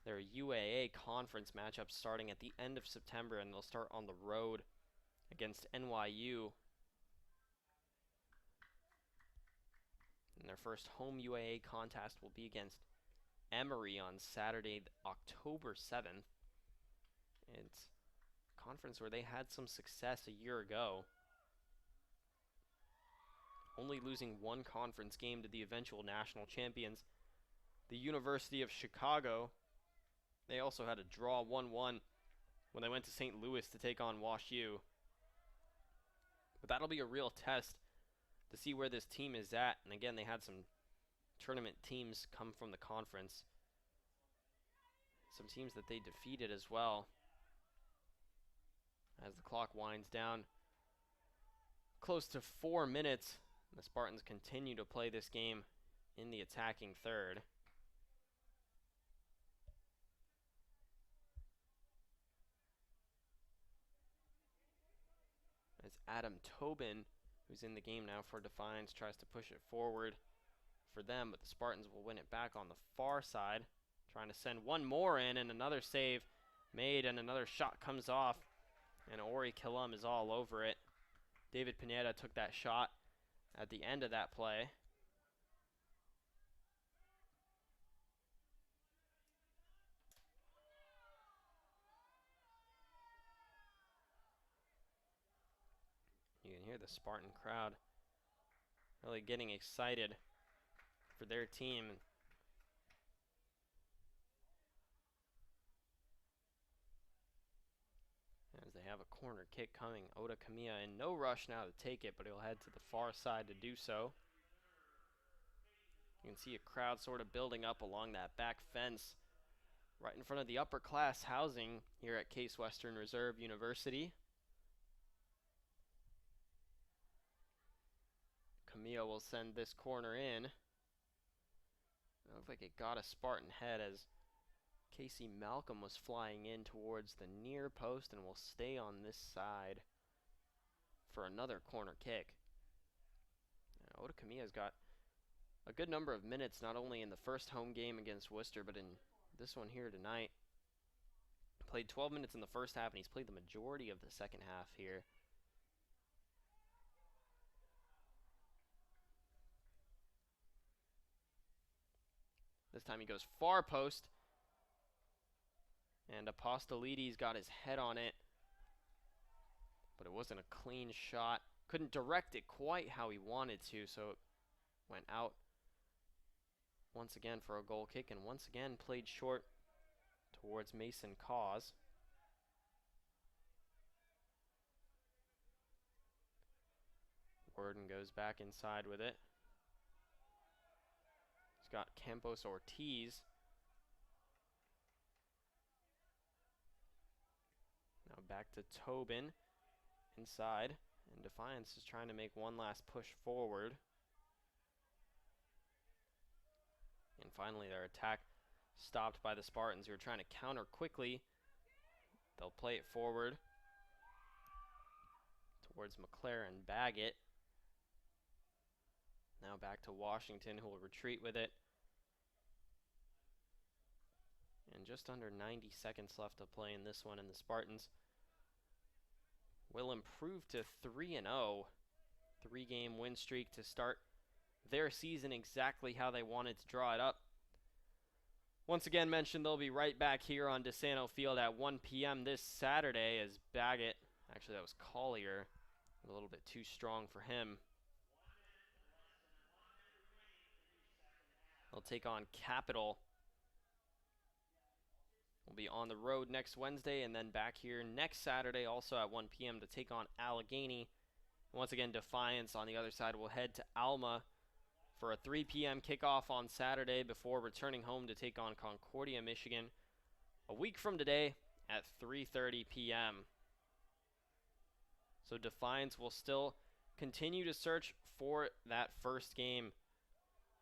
their UAA conference matchup starting at the end of September, and they'll start on the road against NYU. And their first home UAA contest will be against Emory on Saturday, October 7th. It's a conference where they had some success a year ago, only losing 1 conference game to the eventual national champions, the University of Chicago. They also had a draw 1-1 when they went to St. Louis to take on WashU. But that'll be a real test to see where this team is at. And again, they had some tournament teams come from the conference. Some teams that they defeated as well. As the clock winds down, close to 4 minutes, the Spartans continue to play this game in the attacking third. As Adam Tobin, who's in the game now for Defiance, tries to push it forward for them, but the Spartans will win it back on the far side, trying to send one more in, and another save made, and another shot comes off, and Ori Killam is all over it. David Pineda took that shot at the end of that play. You can hear the Spartan crowd really getting excited for their team. As they have a corner kick coming, Oda Kamiya in no rush now to take it, but he'll head to the far side to do so. You can see a crowd sort of building up along that back fence right in front of the upper class housing here at Case Western Reserve University. Kamiya will send this corner in. It looked like it got a Spartan head as Casey Malcolm was flying in towards the near post and will stay on this side for another corner kick. Oda Kamiya's got a good number of minutes, not only in the first home game against Worcester, but in this one here tonight. Played 12 minutes in the first half, and he's played the majority of the second half here. This time he goes far post, and Apostolides got his head on it, but it wasn't a clean shot. Couldn't direct it quite how he wanted to, so it went out once again for a goal kick, and once again played short towards Mason Cause. Worden goes back inside with it. He's got Campos Ortiz. Now back to Tobin inside. And Defiance is trying to make one last push forward. And finally their attack stopped by the Spartans, who are trying to counter quickly. They'll play it forward towards McLaren Baggett. Now back to Washington, who will retreat with it. And just under 90 seconds left to play in this one, and the Spartans will improve to 3-0. 3-game win streak to start their season exactly how they wanted to draw it up. Once again mentioned, they'll be right back here on DeSanto Field at 1 p.m. this Saturday as Baggett, actually that was Collier, a little bit too strong for him. They'll take on Capital. We'll be on the road next Wednesday and then back here next Saturday also at 1 p.m. to take on Allegheny. Once again, Defiance on the other side will head to Alma for a 3 p.m. kickoff on Saturday before returning home to take on Concordia, Michigan a week from today at 3:30 p.m. So Defiance will still continue to search for that first game,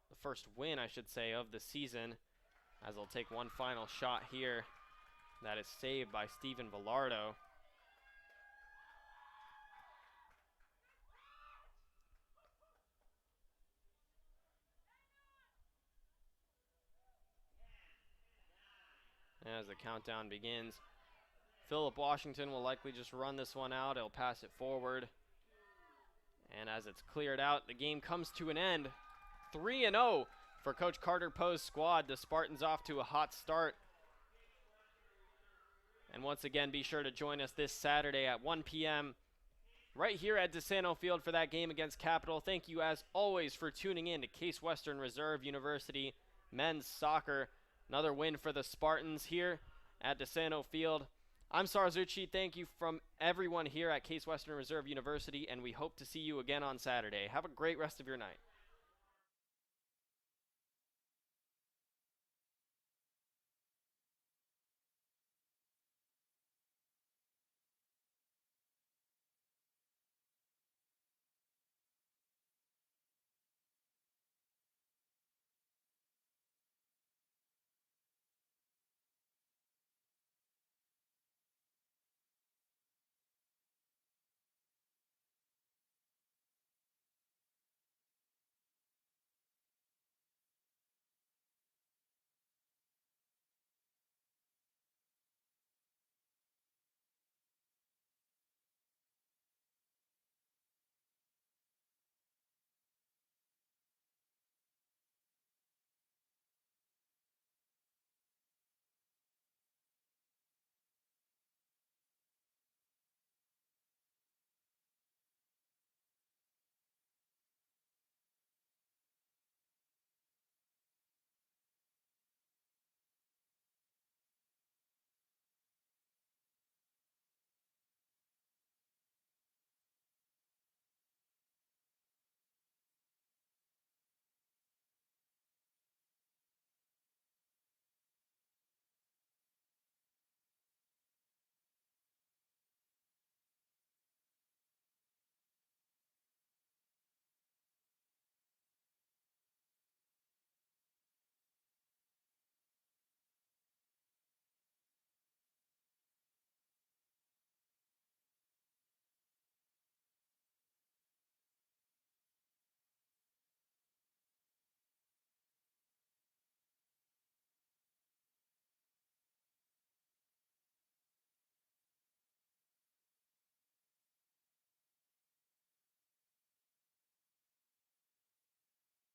the first win, I should say, of the season, as they'll take one final shot here that is saved by Steven Villardo. As the countdown begins, Philip Washington will likely just run this one out. He'll pass it forward. And as it's cleared out, the game comes to an end. 3-0 for Coach Carter Poe's squad. The Spartans off to a hot start. And once again, be sure to join us this Saturday at 1 p.m. right here at DeSanto Field for that game against Capital. Thank you, as always, for tuning in to Case Western Reserve University men's soccer. Another win for the Spartans here at DeSanto Field. I'm Sarzucci. Thank you from everyone here at Case Western Reserve University, and we hope to see you again on Saturday. Have a great rest of your night.